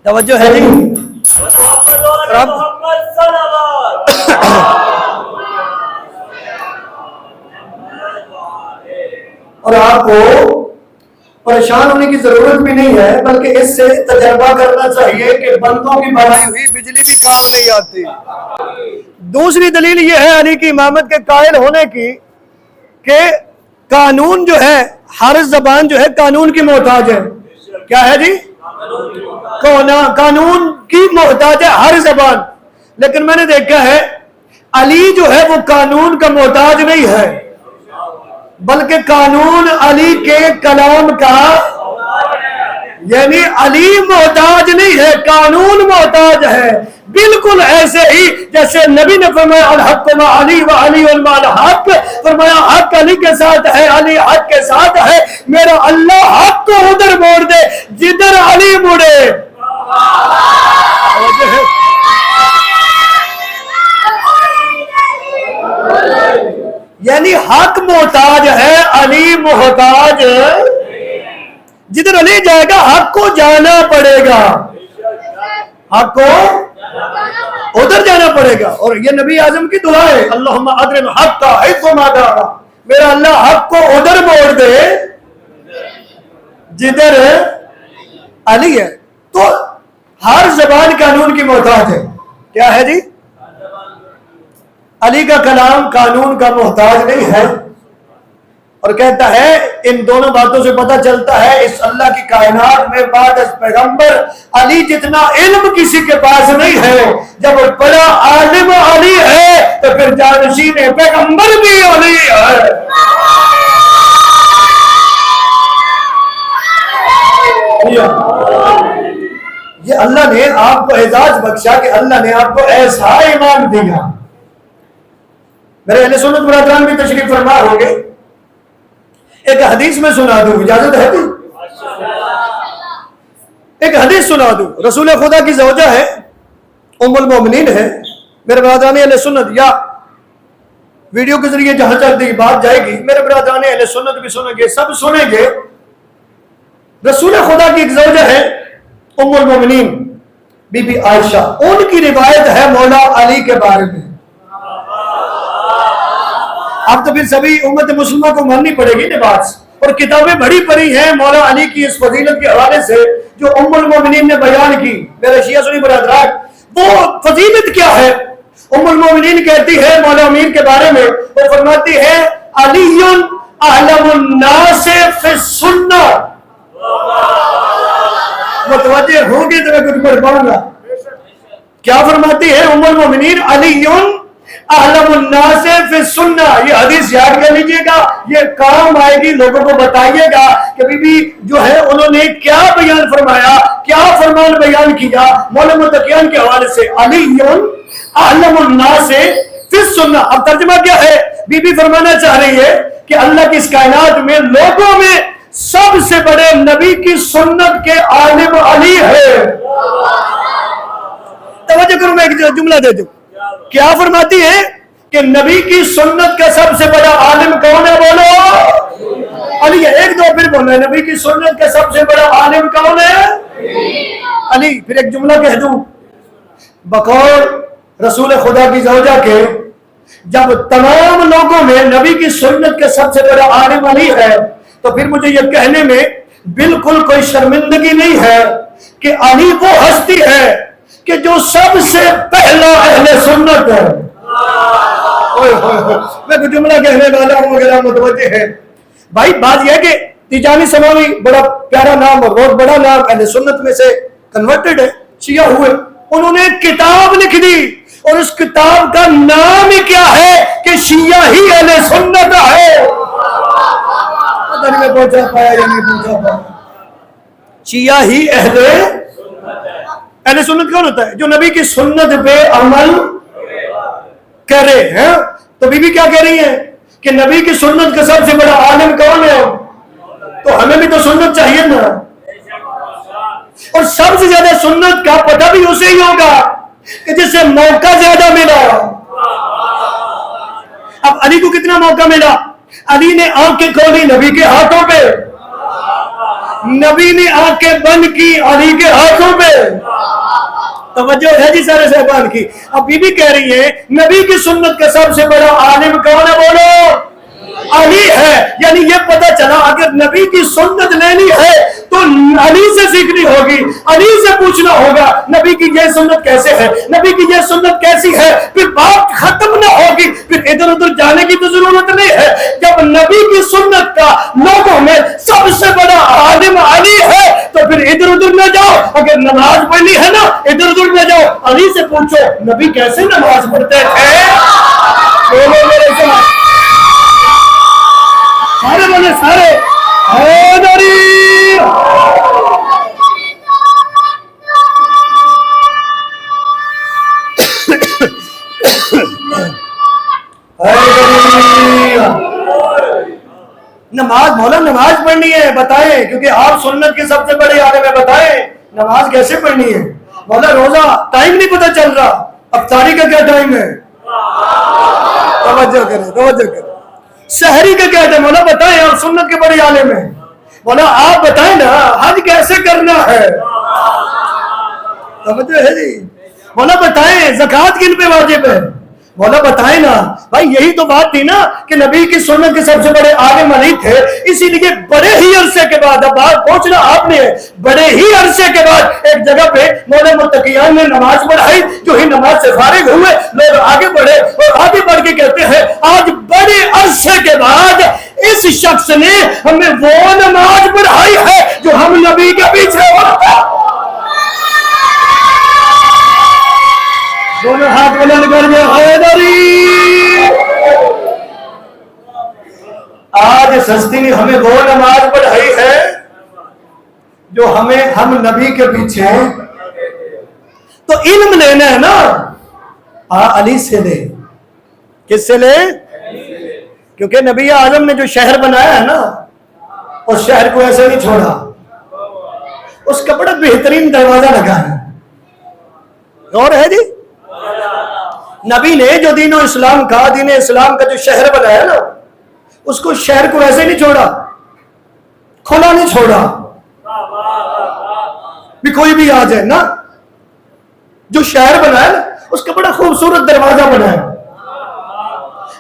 توجہ ہے جی؟ اور آپ کو پریشان ہونے کی ضرورت بھی نہیں ہے، بلکہ اس سے تجربہ کرنا چاہیے کہ بندوں کی بنائی ہوئی بجلی بھی کام نہیں آتی۔ دوسری دلیل یہ ہے علی کی امامت کے قائل ہونے کی کہ قانون جو ہے، ہر زبان جو ہے قانون کی محتاج ہے۔ کیا ہے جی؟ قانون کی محتاج ہے ہر زبان، لیکن میں نے دیکھا ہے علی جو ہے وہ قانون کا محتاج نہیں ہے، بلکہ قانون علی کے کلام کا، یعنی علی محتاج نہیں ہے، قانون محتاج ہے۔ بالکل ایسے ہی جیسے نبی نے فرمایا الحق مع علی و علی مع الحق، فرمایا حق علی کے ساتھ ہے، علی حق کے ساتھ ہے، میرا اللہ حق کو ادھر موڑ دے جدھر علی مڑے۔ یعنی حق محتاج ہے، علی محتاج، جدھر علی جائے گا حق کو جانا پڑے گا، حق کو ادھر جانا پڑے گا۔ اور یہ نبی اعظم کی دعا ہے، اللہم ادرن حق حیث ما دار، میرا اللہ حق کو ادھر موڑ دے جدھر علی ہے۔ تو ہر زبان قانون کی محتاج ہے، کیا ہے جی؟ علی کا کلام قانون کا محتاج نہیں ہے۔ اور کہتا ہے ان دونوں باتوں سے پتہ چلتا ہے اس اللہ کی کائنات میں بعد از پیغمبر علی جتنا علم کسی کے پاس نہیں ہے۔ جب بڑا عالم علی ہے تو پھر جانشین پیغمبر بھی علی ہے۔ یہ اللہ نے آپ کو اعزاز بخشا کہ اللہ نے آپ کو ایسا ایمان دیا۔ میرے اہل سنت برادران بھی تشریف فرما ہوں گے، ایک حدیث میں سنا دوں، اجازت ہے تو ایک حدیث سنا دوں۔ رسول خدا کی زوجہ ہے، ام المومنین ہے۔ میرے برادران اہل سنت، یا ویڈیو کے ذریعے جہاں چل دی بات جائے گی، میرے برادران اہل سنت بھی سنیں گے، سب سنیں گے۔ رسول خدا کی ایک زوجہ ہے ام المومنین بی بی عائشہ، ان کی روایت ہے مولا علی کے بارے میں۔ اب تو پھر سبھی امت مسلمہ کو ماننی پڑے گی نا بات، اور کتابیں بڑی پڑی ہیں مولا علی کی اس فضیلت کے حوالے سے جو ام المومنین نے بیان کی۔ میرے شیعہ سنی برادران، وہ فضیلت کیا ہے؟ ام المومنین کہتی ہے مولا امین کے بارے میں، وہ فرماتی ہے علی اعلم الناس فی السنہ۔ متوجہ ہوں گے تو میں کچھ پڑھ پاؤں گا۔ کیا فرماتی ہے ام المومنین؟ علی اعلم الناس فی السنہ۔ یہ حدیث یاد کر لیجئے گا، یہ کام آئے گی، لوگوں کو بتائیے گا کہ بی بی جو ہے انہوں نے کیا بیان فرمایا، کیا فرمان بیان کیا مولا متقیان کے حوالے سے۔ علی اعلم الناس فی السنہ۔ اب ترجمہ کیا ہے؟ بی بی فرمانا چاہ رہی ہے کہ اللہ کی اس کائنات میں لوگوں میں سب سے بڑے نبی کی سنت کے عالم علی ہے۔ توجہ کرو، میں ایک جملہ دے دوں۔ کیا فرماتی ہے کہ نبی کی سنت کا سب سے بڑا عالم کون ہے؟ بولو علی ہے۔ ایک دو پھر بولو، نبی کی سنت کا سب سے بڑا عالم کون ہے؟ علی۔ پھر ایک جملہ کہہ دوں، بقول رسول خدا کی زوجہ کے، جب تمام لوگوں میں نبی کی سنت کا سب سے بڑا عالم علی ہے تو پھر مجھے یہ کہنے میں بالکل کوئی شرمندگی نہیں ہے کہ علی وہ ہستی ہے کہ جو سب سے پہلا اہل سنت ہے۔ میں کچھ جملہ کہنے والا ہوں اگر آپ متوجہ ہے۔ بھائی بات یہ ہے کہ تیجانی سماوی بڑا پیارا نام اور بہت بڑا نام، اہل سنت میں سے کنورٹڈ ہے، شیعہ ہوئے، انہوں نے کتاب لکھ دی اور اس کتاب کا نام ہی کیا ہے کہ شیعہ ہی اہل سنت ہے۔ پتہ نہیں میں پہنچا پایا یا نہیں پہنچا پایا۔ شیعہ ہی اہل سنت کون ہوتا ہے؟ جو نبی کی سنت پہ عمل کرے ہیں۔ تو بی بی کیا کہہ رہی ہے کہ نبی کی سنت کا سب سے بڑا عالم کون ہے؟ تو ہمیں بھی تو سنت چاہیے نا، اور سب سے زیادہ سنت کا پتہ بھی اسے ہی ہوگا کہ جسے موقع زیادہ ملا۔ اب علی کو کتنا موقع ملا؟ علی نے آنکھیں کھولی نبی کے ہاتھوں پہ، نبی نے آنکھیں بند کی علی کے ہاتھوں پہ۔ توجہ ہے جی سارے صاحبان کی۔ اب بی بی کہہ رہی ہے نبی کی سنت کا سب سے بڑا عالم کون ہے؟ بولو علی ہے۔ یعنی یہ پتہ چلا اگر نبی کی سنت لینی ہے تو علی سے سیکھنی ہوگی، علی سے پوچھنا ہوگا نبی کی یہ سنت کیسے ہے، نبی کی یہ سنت کیسی ہے، پھر بات ختم نہ ہوگی، پھر پھر ادھر ادھر جانے کی تو ضرورت نہیں ہے. جب نبی کی سنت کا لوگوں میں سب سے بڑا عالم علی ہے تو پھر ادھر ادھر نہ جاؤ. اگر نماز پڑھنی ہے نا ادھر ادھر نہ جاؤ, علی سے پوچھو نبی کیسے نماز پڑھتے تھے. بولو میرے ساتھ سارے بولے سارے حیدری. نماز مولا نماز پڑھنی ہے بتائیں, کیونکہ آپ سنت کے سب سے بڑے عالم ہیں, بتائیں نماز کیسے پڑھنی ہے. مولا روزہ ٹائم نہیں پتہ چل رہا, افطاری کا کیا ٹائم ہے, توجہ کریں توجہ کریں. سحری کا کیا ٹائم, مولا بتائیں, آپ سنت کے بڑے عالم ہیں, مولا آپ بتائیں نا حج کیسے کرنا ہے. توجہ ہے جی. مولا بتائیں زکوٰۃ کن پہ واجب ہے, مولا بتائیں نا. بھائی یہی تو بات تھی نا کہ نبی کی سنت کے سب سے بڑے عالم علی تھے, اسی لیے بڑے ہی عرصے کے بعد, اب بات پہنچنا آپ نے, بڑے ہی عرصے کے بعد ایک جگہ پہ مولا متقیان نے نماز پڑھائی. جو ہی نماز سے فارغ ہوئے لوگ آگے بڑھے اور آگے بڑھ کے کہتے ہیں آج بڑے عرصے کے بعد اس شخص نے ہمیں وہ نماز پڑھائی ہے جو ہم نبی کے پیچھے ہوتا. دونوں ہاتھ بلند کر کے حیدری. آج اس ہستی نے ہمیں وہ نماز پڑھائی ہے جو ہم نبی کے پیچھے ہیں. تو علم لینا ہے نا علی سے لے. کس سے لے؟ کیونکہ نبی اعظم نے جو شہر بنایا ہے نا اس شہر کو ایسے نہیں چھوڑا, اس کا بڑا بہترین دروازہ لگا ہے. غور ہے جی. نبی نے جو دین و اسلام کا دین اسلام کا جو شہر بنایا نا اس کو شہر کو ایسے نہیں چھوڑا, کھلا نہیں چھوڑا بھی کوئی بھی آ جائے نا. جو شہر بنایا نا اس کا بڑا خوبصورت دروازہ بنایا.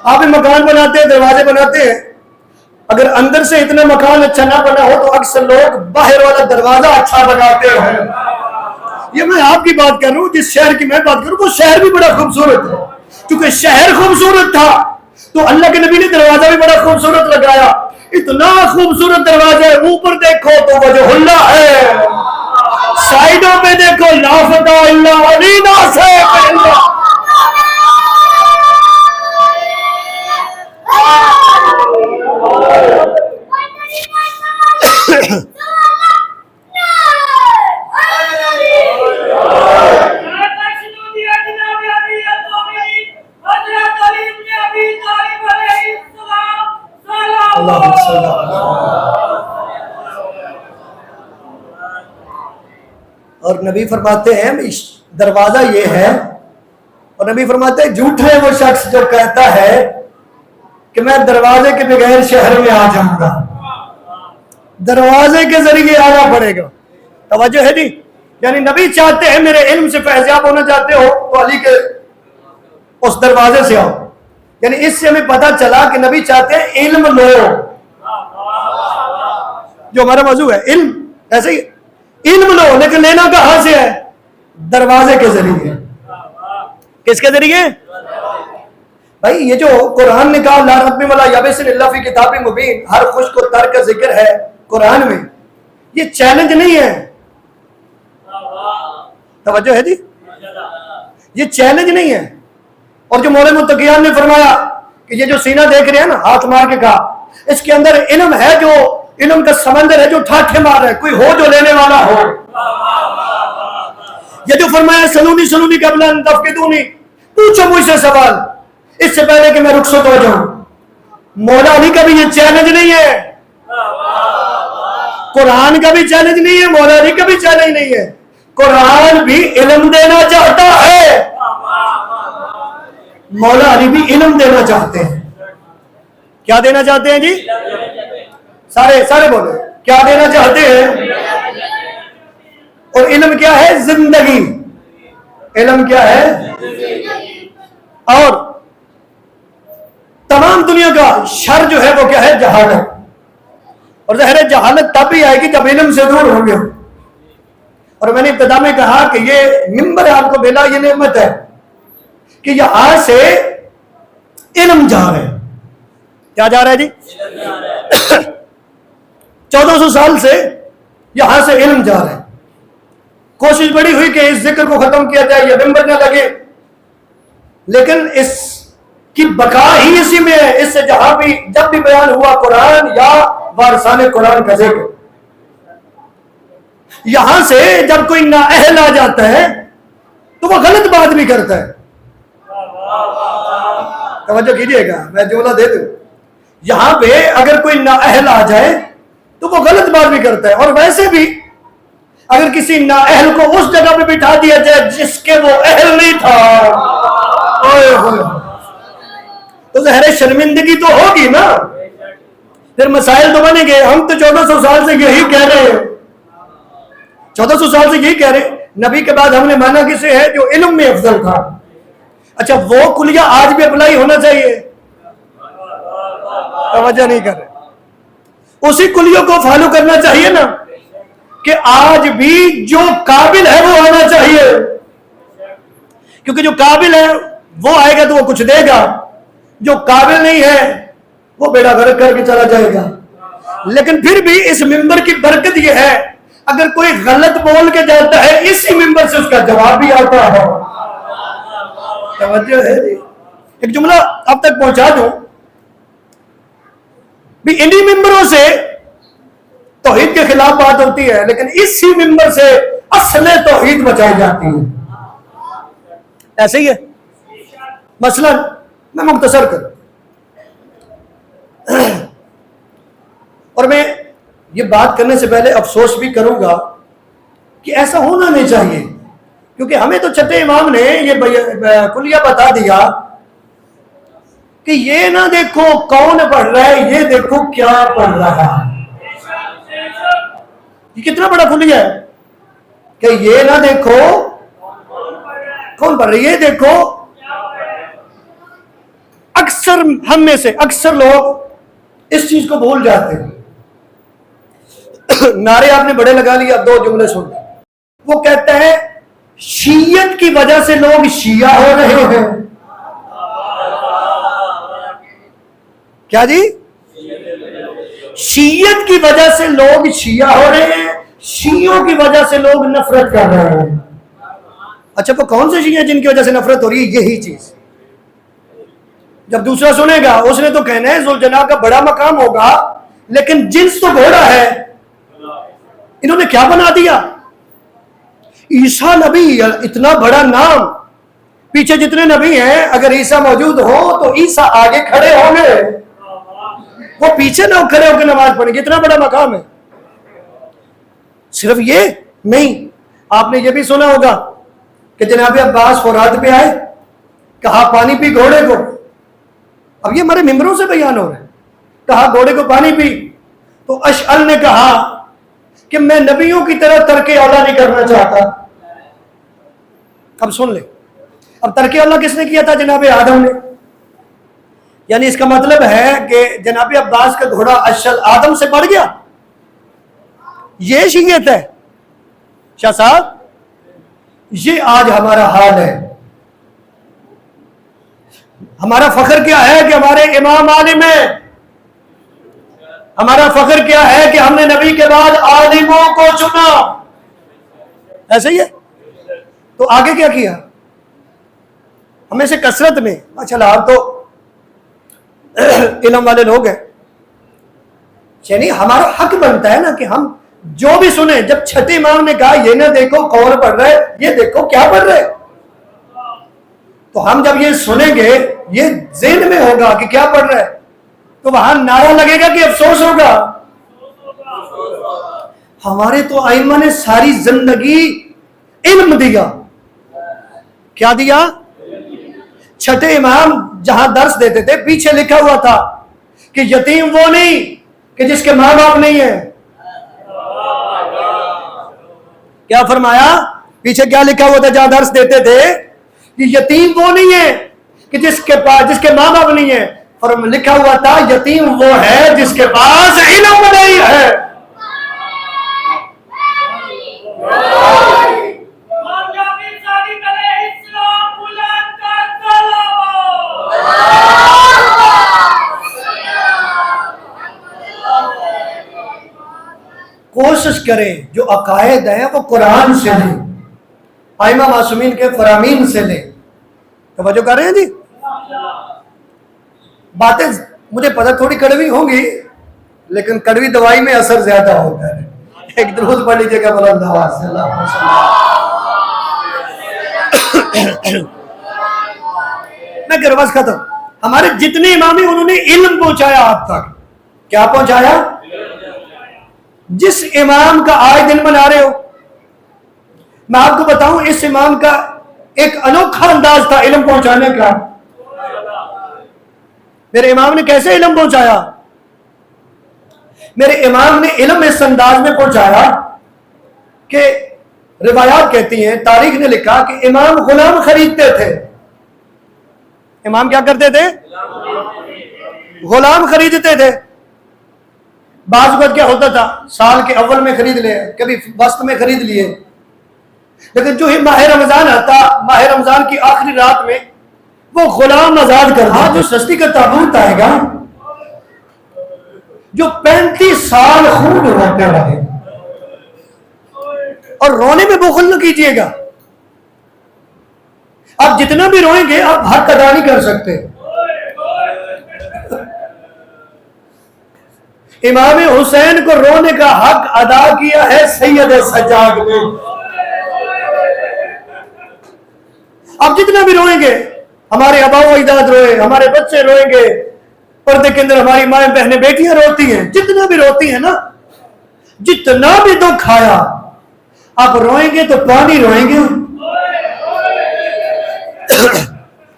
آپ مکان بناتے ہیں دروازے بناتے ہیں, اگر اندر سے اتنا مکان اچھا نہ بنا ہو تو اکثر لوگ باہر والا دروازہ اچھا بناتے ہیں. یہ میں آپ کی بات کر رہا ہوں, جس شہر کی میں بات کر رہا ہوں وہ شہر بھی بڑا خوبصورت ہے. کیونکہ شہر خوبصورت تھا تو اللہ کے نبی نے دروازہ بھی بڑا خوبصورت لگایا. اتنا خوبصورت دروازہ ہے, اوپر دیکھو تو وجہ اللہ ہے, سائڈوں پہ دیکھو لافتہ اللہ علی ناصر. اور نبی فرماتے ہیں دروازہ یہ ہے, اور نبی فرماتے ہیں جھوٹا ہے وہ شخص جو کہتا ہے کہ میں دروازے کے بغیر شہر میں آ جاؤں گا. دروازے کے ذریعے آنا پڑے گا. توجہ ہے جی. یعنی نبی چاہتے ہیں میرے علم سے فیضیاب ہونا چاہتے ہو تو علی کے اس دروازے سے آؤ. یعنی اس سے ہمیں پتا چلا کہ نبی چاہتے ہیں علم لو, جو ہمارا موضوع ہے علم. ایسے ہی علم لو, لیکن لینا کہاں سے ہے؟ دروازے کے ذریعے. کس کے ذریعے؟ بھائی یہ جو قرآن نے کہا لا رب ولا یابس الا فی کتاب مبین, ہر خوش کو تر کا ذکر ہے قرآن میں, یہ چیلنج نہیں ہے. توجہ ہے جی, یہ چیلنج نہیں ہے. اور جو مولا متقیان نے فرمایا کہ یہ جو سینہ دیکھ رہے ہیں نا, ہاتھ مار کے کہا اس کے اندر علم ہے, جو علم کا سمندر ہے جو ٹھاٹھے مار رہا ہے, کوئی ہو جو لینے والا ہو. یہ جو فرمایا سلونی قبل ان تفقدونی, پوچھو مجھ سے سوال اس سے پہلے کہ میں رخصت ہو جاؤں. مولا علی کا بھی یہ چیلنج نہیں ہے, قرآن کا بھی چیلنج نہیں ہے, مولا علی کا بھی چیلنج نہیں ہے. قرآن بھی علم دینا چاہتا ہے, مولا علی بھی علم دینا چاہتے ہیں. کیا دینا چاہتے ہیں جی؟ سارے بولے کیا دینا چاہتے ہیں. اور علم کیا ہے؟ زندگی. علم کیا ہے؟ اور تمام دنیا کا شر جو ہے وہ کیا ہے؟ جہالت. اور ظاہر جہالت تب بھی آئے گی جب علم سے دور ہوں گے. اور میں نے ابتدا میں کہا کہ یہ ممبر آپ کو ملا, یہ نعمت ہے کہ یہاں سے علم جا رہے ہیں. کیا جا رہا ہے جی؟ 1400 سال سے یہاں سے علم جا رہا ہے. کوشش بڑی ہوئی کہ اس ذکر کو ختم کیا جائے، یہ ممبر نہ لگے، لیکن اس کی بقا ہی اسی میں ہے. اس سے جہاں بھی جب بھی بیان ہوا قرآن یا وارثان قرآن کا ذکر، یہاں سے جب کوئی نااہل آ جاتا ہے تو وہ غلط بات بھی کرتا ہے. توجہ کیجئے گا، میں جملہ دے دوں. یہاں پہ اگر کوئی نااہل آ جائے تو وہ غلط بات بھی کرتا ہے. اور ویسے بھی اگر کسی نااہل کو اس جگہ پہ بٹھا دیا جائے جس کے وہ اہل نہیں تھا، تو ظاہر شرمندگی تو ہوگی نا. پھر مسائل تو بنے گے. ہم تو 1400 سال سے یہی کہہ رہے ہیں، 1400 سال سے یہی کہہ رہے ہیں. نبی کے بعد ہم نے مانا کسے ہے؟ جو علم میں افضل تھا. اچھا وہ کلیہ آج بھی اپلائی ہونا چاہیے؟ توجہ نہیں کر رہے. اسی کلیوں کو فالو کرنا چاہیے نا کہ آج بھی جو قابل ہے وہ آنا چاہیے، کیونکہ جو قابل ہے وہ آئے گا تو وہ کچھ دے گا، جو قابل نہیں ہے وہ بیڑا غرق کر کے چلا جائے گا. لیکن پھر بھی اس ممبر کی برکت یہ ہے اگر کوئی غلط بول کے جاتا ہے اسی ممبر سے اس کا جواب بھی آتا ہے. توجہ ہے جی. ایک جملہ اب تک پہنچا دوں بھی، انہی ممبروں سے توحید کے خلاف بات ہوتی ہے لیکن اسی ممبر سے اصل توحید بچائی جاتی ہے. ایسے ہی ہے. مثلا میں مختصر کروں اور میں یہ بات کرنے سے پہلے افسوس بھی کروں گا کہ ایسا ہونا نہیں چاہیے، کیونکہ ہمیں تو چھٹے امام نے یہ کلیہ بتا دیا کہ یہ نہ دیکھو کون پڑھ رہا ہے، یہ دیکھو کیا پڑھ رہا ہے. یہ کتنا بڑا کلیہ ہے کہ یہ نہ دیکھو کون پڑھ رہا ہے، یہ دیکھو. اکثر ہم میں سے اکثر لوگ اس چیز کو بھول جاتے ہیں. نعرے آپ نے بڑے لگا لیے. اب 2 جملے سن. وہ کہتا ہے شیعت کی وجہ سے لوگ شیعہ ہو رہے ہیں. کیا جی؟ شیعت کی وجہ سے لوگ شیعہ ہو رہے ہیں، شیعوں کی وجہ سے لوگ نفرت کر رہے ہیں. اچھا وہ کون سے شیعہ جن کی وجہ سے نفرت ہو رہی ہے؟ یہی چیز. جب دوسرا سنے گا اس نے تو کہنا ہے ذوالجناح کا بڑا مقام ہوگا، لیکن جنس تو گھوڑا ہے. انہوں نے کیا بنا دیا؟ عیسیٰ نبی، اتنا بڑا نام، پیچھے جتنے نبی ہیں اگر عیسیٰ موجود ہو تو عیسیٰ آگے کھڑے ہوں گے، وہ پیچھے نہ کھڑے ہو کے نماز پڑھیں گے. اتنا بڑا مقام ہے. صرف یہ نہیں، آپ نے یہ بھی سنا ہوگا کہ جناب عباس فرات پہ آئے، کہا پانی پی گھوڑے کو. اب یہ ہمارے ممبروں سے بیان ہو رہا ہے. کہا گھوڑے کو پانی پی، تو اشعل نے کہا کہ میں نبیوں کی طرح ترک اولا نہیں کرنا چاہتا. اب سن لیں، اب ترک اولا کس نے کیا تھا؟ جناب آدم نے. یعنی اس کا مطلب ہے کہ جناب عباس کا گھوڑا اشعل آدم سے بڑھ گیا. یہ شیعت ہے شاہ صاحب. یہ آج ہمارا حال ہے. ہمارا فخر کیا ہے کہ ہمارے امام عالم ہیں. ہمارا فخر کیا ہے کہ ہم نے نبی کے بعد عالموں کو چنا. ایسے ہی ہے. تو آگے کیا کیا؟ ہمیں سے کثرت میں اچھا آپ تو علم والے لوگ ہیں، یعنی ہمارا حق بنتا ہے نا کہ ہم جو بھی سنیں. جب چھٹے امام نے کہا یہ نہ دیکھو کون پڑھ رہا ہے، یہ دیکھو کیا پڑھ رہے، تو ہم جب یہ سنیں گے یہ ذہن میں ہوگا کہ کیا پڑھ رہا ہے، تو وہاں نعرہ لگے گا کہ افسوس ہوگا. ہمارے تو ائمہ نے ساری زندگی علم دیا. کیا دیا؟ چھٹے امام جہاں درس دیتے تھے پیچھے لکھا ہوا تھا کہ یتیم وہ نہیں کہ جس کے ماں باپ نہیں ہیں. کیا فرمایا؟ پیچھے کیا لکھا ہوا تھا جہاں درس دیتے تھے کہ یتیم وہ نہیں ہے کہ جس کے ماں باپ نہیں ہے. اور لکھا ہوا تھا یتیم وہ ہے جس کے پاس علم نہیں ہے. کوشش کریں جو عقائد ہیں وہ قرآن سے لیں، ائمہ معصومین کے فرامین سے لیں. توجہ کر رہے ہیں جی؟ باتیں مجھے پتہ تھوڑی کڑوی ہوں گی، لیکن کڑوی دوائی میں اثر زیادہ ہوتا ہے. ایک درود پڑھ لیجیے گا بلند آواز سے. اللہم صل. میں کہ بس ختم. ہمارے جتنے امام ہیں انہوں نے علم پہنچایا آپ تک. کیا پہنچایا؟ جس امام کا آئے دن منا رہے ہو، میں آپ کو بتاؤں اس امام کا ایک انوکھا انداز تھا علم پہنچانے کا. میرے امام نے کیسے علم پہنچایا؟ میرے امام نے علم اس انداز میں پہنچایا کہ روایات کہتی ہیں، تاریخ نے لکھا کہ امام غلام خریدتے تھے. امام کیا کرتے تھے؟ غلام خریدتے تھے. بعض وقت کیا ہوتا تھا، سال کے اول میں خرید لے، کبھی وسط میں خرید لیے، لیکن جو ہی ماہ رمضان آتا، ماہ رمضان کی آخری رات میں وہ غلام آزاد کر دیتے. جو سستی کا تابوت آئے گا جو 35 سال خوب روتے رہے، اور رونے میں بخل نہ کیجیے گا. آپ جتنا بھی روئیں گے آپ حق ادا نہیں کر سکتے. امام حسین کو رونے کا حق ادا کیا ہے سید سجاد نے. آپ جتنا بھی روئیں گے، ہمارے آبا و اجداد روئے، ہمارے بچے روئیں گے، پردے کے اندر ہماری مائیں بہنیں بیٹیاں روتی ہیں، جتنا بھی روتی ہیں نا، جتنا بھی دکھ آیا آپ روئیں گے تو پانی روئیں گے.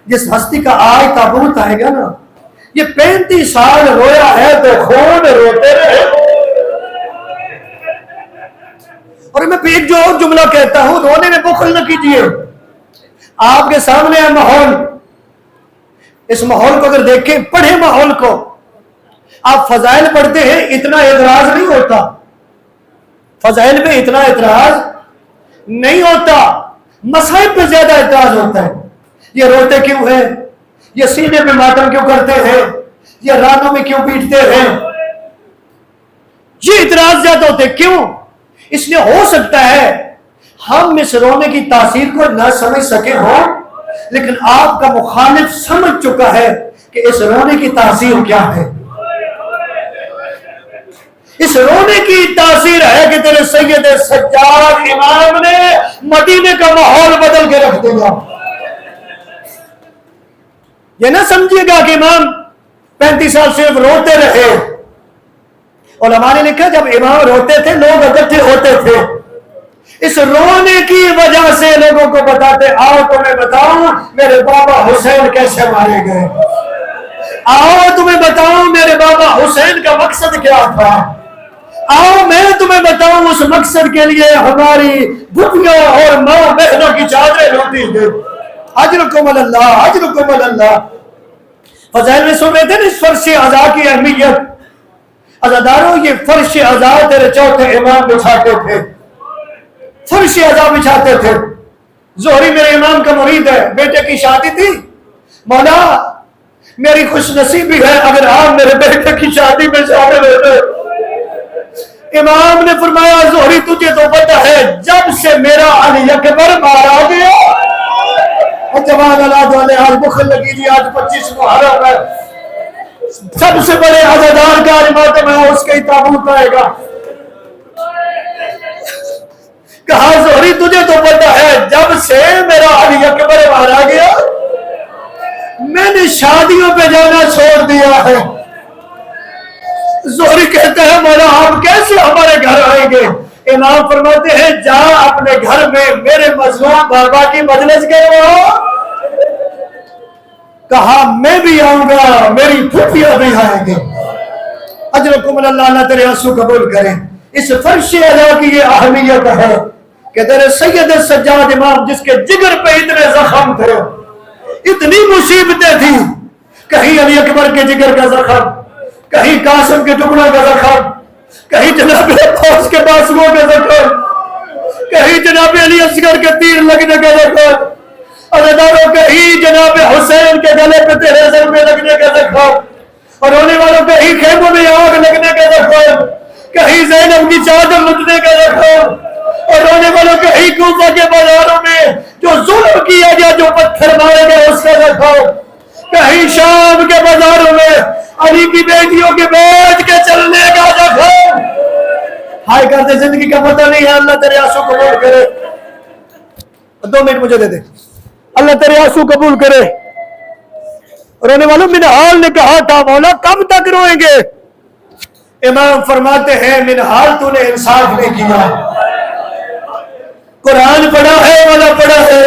جس ہستی کا آئے تابوت آئے گا نا، یہ 35 سال رویا ہے تو خون روتے رہے. اور میں ایک جو اور جملہ کہتا ہوں، رونے میں بخل نہ کیجیے. آپ کے سامنے ہے ماحول، اس ماحول کو اگر دیکھیں، پڑھیں ماحول کو. آپ فضائل پڑھتے ہیں، اتنا اعتراض نہیں ہوتا، فضائل میں اتنا اعتراض نہیں ہوتا، مصائب پہ زیادہ اعتراض ہوتا ہے. یہ روتے کیوں ہیں، یہ سینے پہ ماتم کیوں کرتے ہیں، یہ رانوں میں کیوں پیٹتے ہیں، یہ اعتراض زیادہ ہوتے. کیوں؟ اس لیے ہو سکتا ہے ہم اس رونے کی تاثیر کو نہ سمجھ سکے ہوں، لیکن آپ کا مخالف سمجھ چکا ہے کہ اس رونے کی تاثیر کیا ہے. اس رونے کی تاثیر ہے کہ تیرے سید سجاد امام نے مدینے کا ماحول بدل کے رکھ دیا. یہ نہ سمجھیے گا کہ امام 35 سال صرف روتے رہے. علماء نے لکھا جب امام روتے تھے لوگ اکٹھے ہوتے تھے. اس رونے کی وجہ سے لوگوں کو بتاتے، آؤ تمہیں بتاؤں میرے بابا حسین کیسے مارے گئے، آؤ تمہیں بتاؤں میرے بابا حسین کا مقصد کیا تھا، آؤ میں تمہیں بتاؤں اس مقصد کے لیے ہماری بھٹیاں اور ماں بہنوں کی چادریں روتی تھی. اجرکم اللہ، اجرکم اللہ. فضائل میں سن رہے تھے نا اس فرش عزا کی اہمیت. عزاداروں، یہ فرش عزا تیرے چوتھے امام بچھاتے تھے، فرش عزا بچھاتے تھے. زہری میرے امام کا مرید ہے، بیٹے کی شادی تھی، مولا میری خوش نصیبی ہے اگر آپ میرے بیٹے کی شادی میں شامل ہوتے. امام نے فرمایا زہری تجھے تو پتہ ہے جب سے میرا علی اکبر مارا گیا. جوان اولاد والے آج بخل لگی جی، آج 25 محرم ہے، سب سے بڑے عزادار کا ماتم ہے، اس کا ہی تابوت آئے گا. کہا زہری تجھے تو پتہ ہے جب سے میرا علی اکبر مارا گیا میں نے شادیوں پہ جانا چھوڑ دیا ہے. زہری کہتے ہیں مولا آپ کیسے ہمارے گھر آئیں گے؟ امام فرماتے ہیں جا اپنے گھر میں میرے مظلوم بابا کی مجلس کرواؤ. کہا میں بھی آؤں گا، میری پھوپھیاں بھی آئیں گے. اجرکم اللہ، اللہ تیرے آنسو قبول کریں. اس فرش عزا کی یہ اہمیت ہے کہ تیرے سید سجاد امام جس کے جگر پہ اتنے زخم تھے، اتنی مصیبتیں تھیں، کہیں علی اکبر کے جگر کا زخم، کہیں قاسم کے ٹکڑوں کا زخم، کہیں جناب عباس کے بازوؤں کا زخم، کہیں جناب علی اصغر کے تیر لگنے کا زخم، عزاداروں کہیں جناب حسین کے گلے پہ تیرے ضربے لگنے کا زخم، اور رونے والوں کہیں خیموں میں آگ لگنے کا زخم، کہیں زینب کی چادر لٹنے کا رکھو، اور رونے والوں کہیں کوفہ کے بازاروں میں جو ظلم کیا گیا، جو پتھر مارے گئے اس کا رکھو، کہیں شام کے بازاروں میں علی کی بیٹیوں کے بیٹھ کے چلنے کا رکھو۔ ہائے کرتے زندگی کا پتہ نہیں ہے، اللہ تیرے آنسو قبول کرے۔ 2 منٹ مجھے دے دے، اللہ تیرے آنسو قبول کرے۔ رونے والوں منہال نے کہا تھا مولا کب تک روئیں گے؟ امام فرماتے ہیں منہال تو نے انصاف نہیں کیا، قرآن پڑھا ہے والا پڑھا ہے،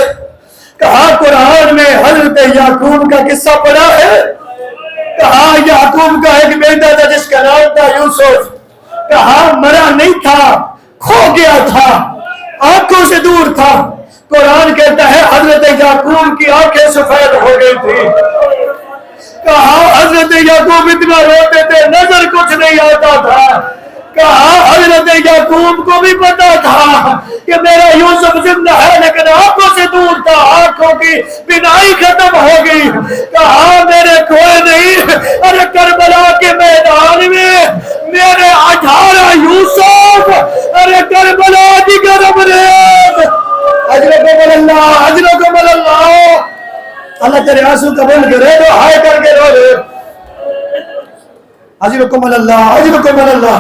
کہا قرآن میں حضرت یعقوب کا قصہ پڑھا ہے، کہا یعقوب کا ایک بیٹا تھا جس کا نام تھا یوسف، کہا مرا نہیں تھا، کھو گیا تھا، آنکھوں سے دور تھا۔ قرآن کہتا ہے حضرت یعقوب کی آنکھیں سفید ہو گئی تھی، کہا حضرت یعقوب اتنا روتے تھے نظر کچھ نہیں آتا تھا، کہا حضرت یعقوب کو بھی پتا تھا کہ میرا یوسف زندہ ہے لیکن آنکھوں سے دور تھا، آنکھوں کی بینائی ختم ہو گئی، کہا میرے کوئی نہیں، ارے کربلا کے میدان میں میرے 18 یوسف، ارے کربلا کی گرم ریت، اجرکم اللہ اجرکم اللہ۔ اللہ تیرے آنسو قبول کرے تو ہائے کر کے رو رہے، اجرکم اللہ اجرکم اللہ۔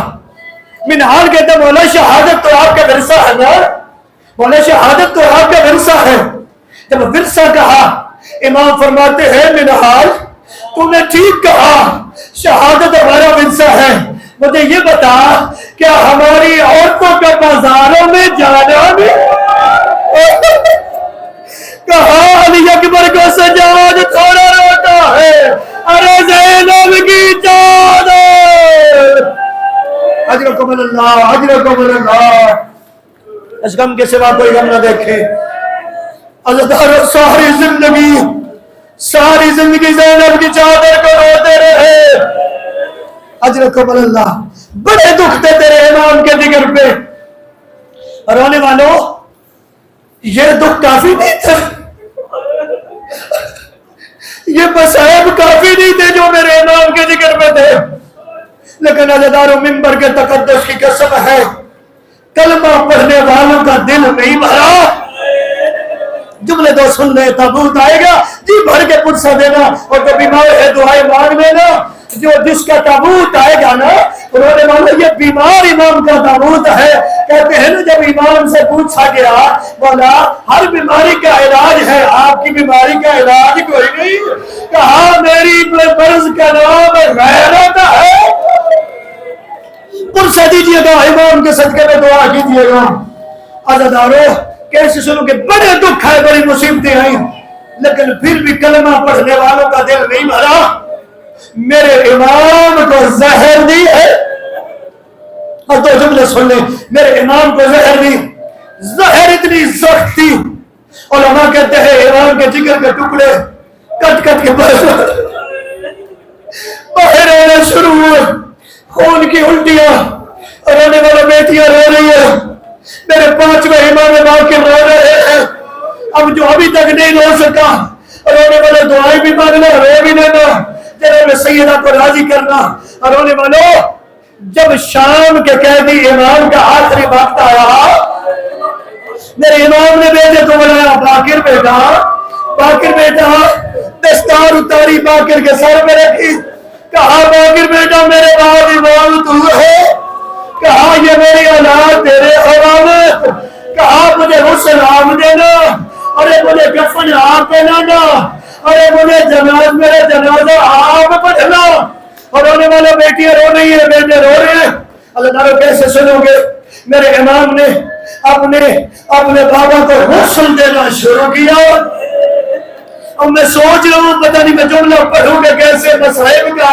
منہال کہتے مولا شہادت تو آپ کا ورثہ ہے نا، مولا شہادت تو آپ کا ورثہ ہے۔ جب ورثہ کہا امام فرماتے ہیں منہال تم نے ٹھیک کہا، شہادت ہمارا ورثہ ہے، مجھے یہ بتا کیا ہماری عورتوں کا بازاروں میں جانا بھی؟ کہا علی اکبر کو سجاد تھوڑا روتا ہے، ارے زینب کی چادر، اجرکم اللہ اجرکم اللہ۔ اس غم کے سوا کوئی غم نہ دیکھے، عزادارو ساری زندگی زینب کی چادر کو روتے رہے، اجرکم اللہ۔ بڑے دکھ تھے تیرے امام کے جگر پہ، رونے والوں یہ دکھ کافی نہیں تھا، یہ مصائب کافی نہیں تھے جو میرے امام کے جگر پہ تھے، لیکن عزادارو ممبر کے تقدس کی قسم ہے کلمہ پڑھنے والوں کا دل نہیں بھرا۔ جملے دو سن لے، تابوت آئے گا جی بھر کے پرسہ دینا، اور جو بیمار ہے دعائیں مانگ لینا، جو جس کا تابوت آئے گا نا انہوں نے یہ بیمار امام کا تابوت ہے۔ کہتے ہیں نا جب امام سے پوچھا گیا مولا ہر بیماری کا علاج ہے، آپ کی بیماری کا علاج کوئی نہیں؟ کہا میری مرض کا نام غیرت ہے۔ پرسہ دیجئے گا امام کے صدقے میں دعا کیجئے گا۔ عزادارو کیسے سنو کہ بڑے دکھ ہے، بڑی مصیبتیں آئیں، لیکن پھر بھی کلمہ پڑھنے والوں کا دل نہیں بھرا۔ میرے امام کو زہر دی ہے، اور 2 جملے سن لیں، میرے امام کو زہر دی، زہر اتنی سخت تھی علماء کہتے ہیں امام کے جگر کے ٹکڑے کٹ کٹ کے باہر آنا شروع ہوئے، خون کی الٹیاں، رونے والا بیٹیاں رو رہی ہیں، میرے 5ویں امام باقر رو رہے ہیں، اب جو ابھی تک نہیں رو سکا رونے والا دعائیں بھی مانگنا، رو بھی لینا، جناب سیدہ کو راضی کرنا۔ رونے والوں جب شام کے قیدی امام کا آخری وقت آیا، میرے امام نے بیٹے کو بلایا، باقر بیٹا، دستار اتاری باقر کے سر میں رکھی، کہا باقر بیٹا میرے بعد امام تو ہے، کہا یہ میری اولاد تیرے حوالے، کہا مجھے غسل عام دینا، ارے مجھے کفن عام پہنانا، ارے مجھے میرے جنازہ عام پڑھنا۔ اور رونے والا بیٹیاں رو رہی ہیں، بیٹے رو رہے ہیں۔ اللہ تعالیٰ کیسے سنو گے؟ میرے امام نے اپنے بابا کو غسل دینا شروع کیا، اب میں سوچ رہا ہوں پتہ نہیں میں جملہ پڑھوں گا کیسے، مصائب کا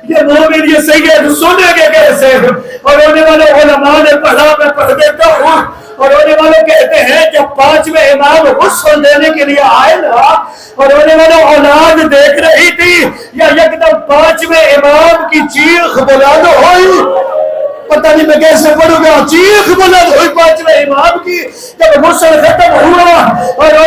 یہ مومن یہ سید سنے گے کیسے؟ اور رونے والے علماء نے پڑھا، میں پڑھ دیتا ہوں۔ اور رونے والے کہتے ہیں جب 5ویں امام غسل دینے کے لیے آئے نا، اور رونے والے اولاد دیکھ رہی تھی، یا یکدم 5ویں امام کی چیخ بلند ہوئی، پتہ نہیں میں کیسے پڑھوں گا، چیخ بلند ہوئی 5ویں امام کی۔ جب غسل ختم ہوا اور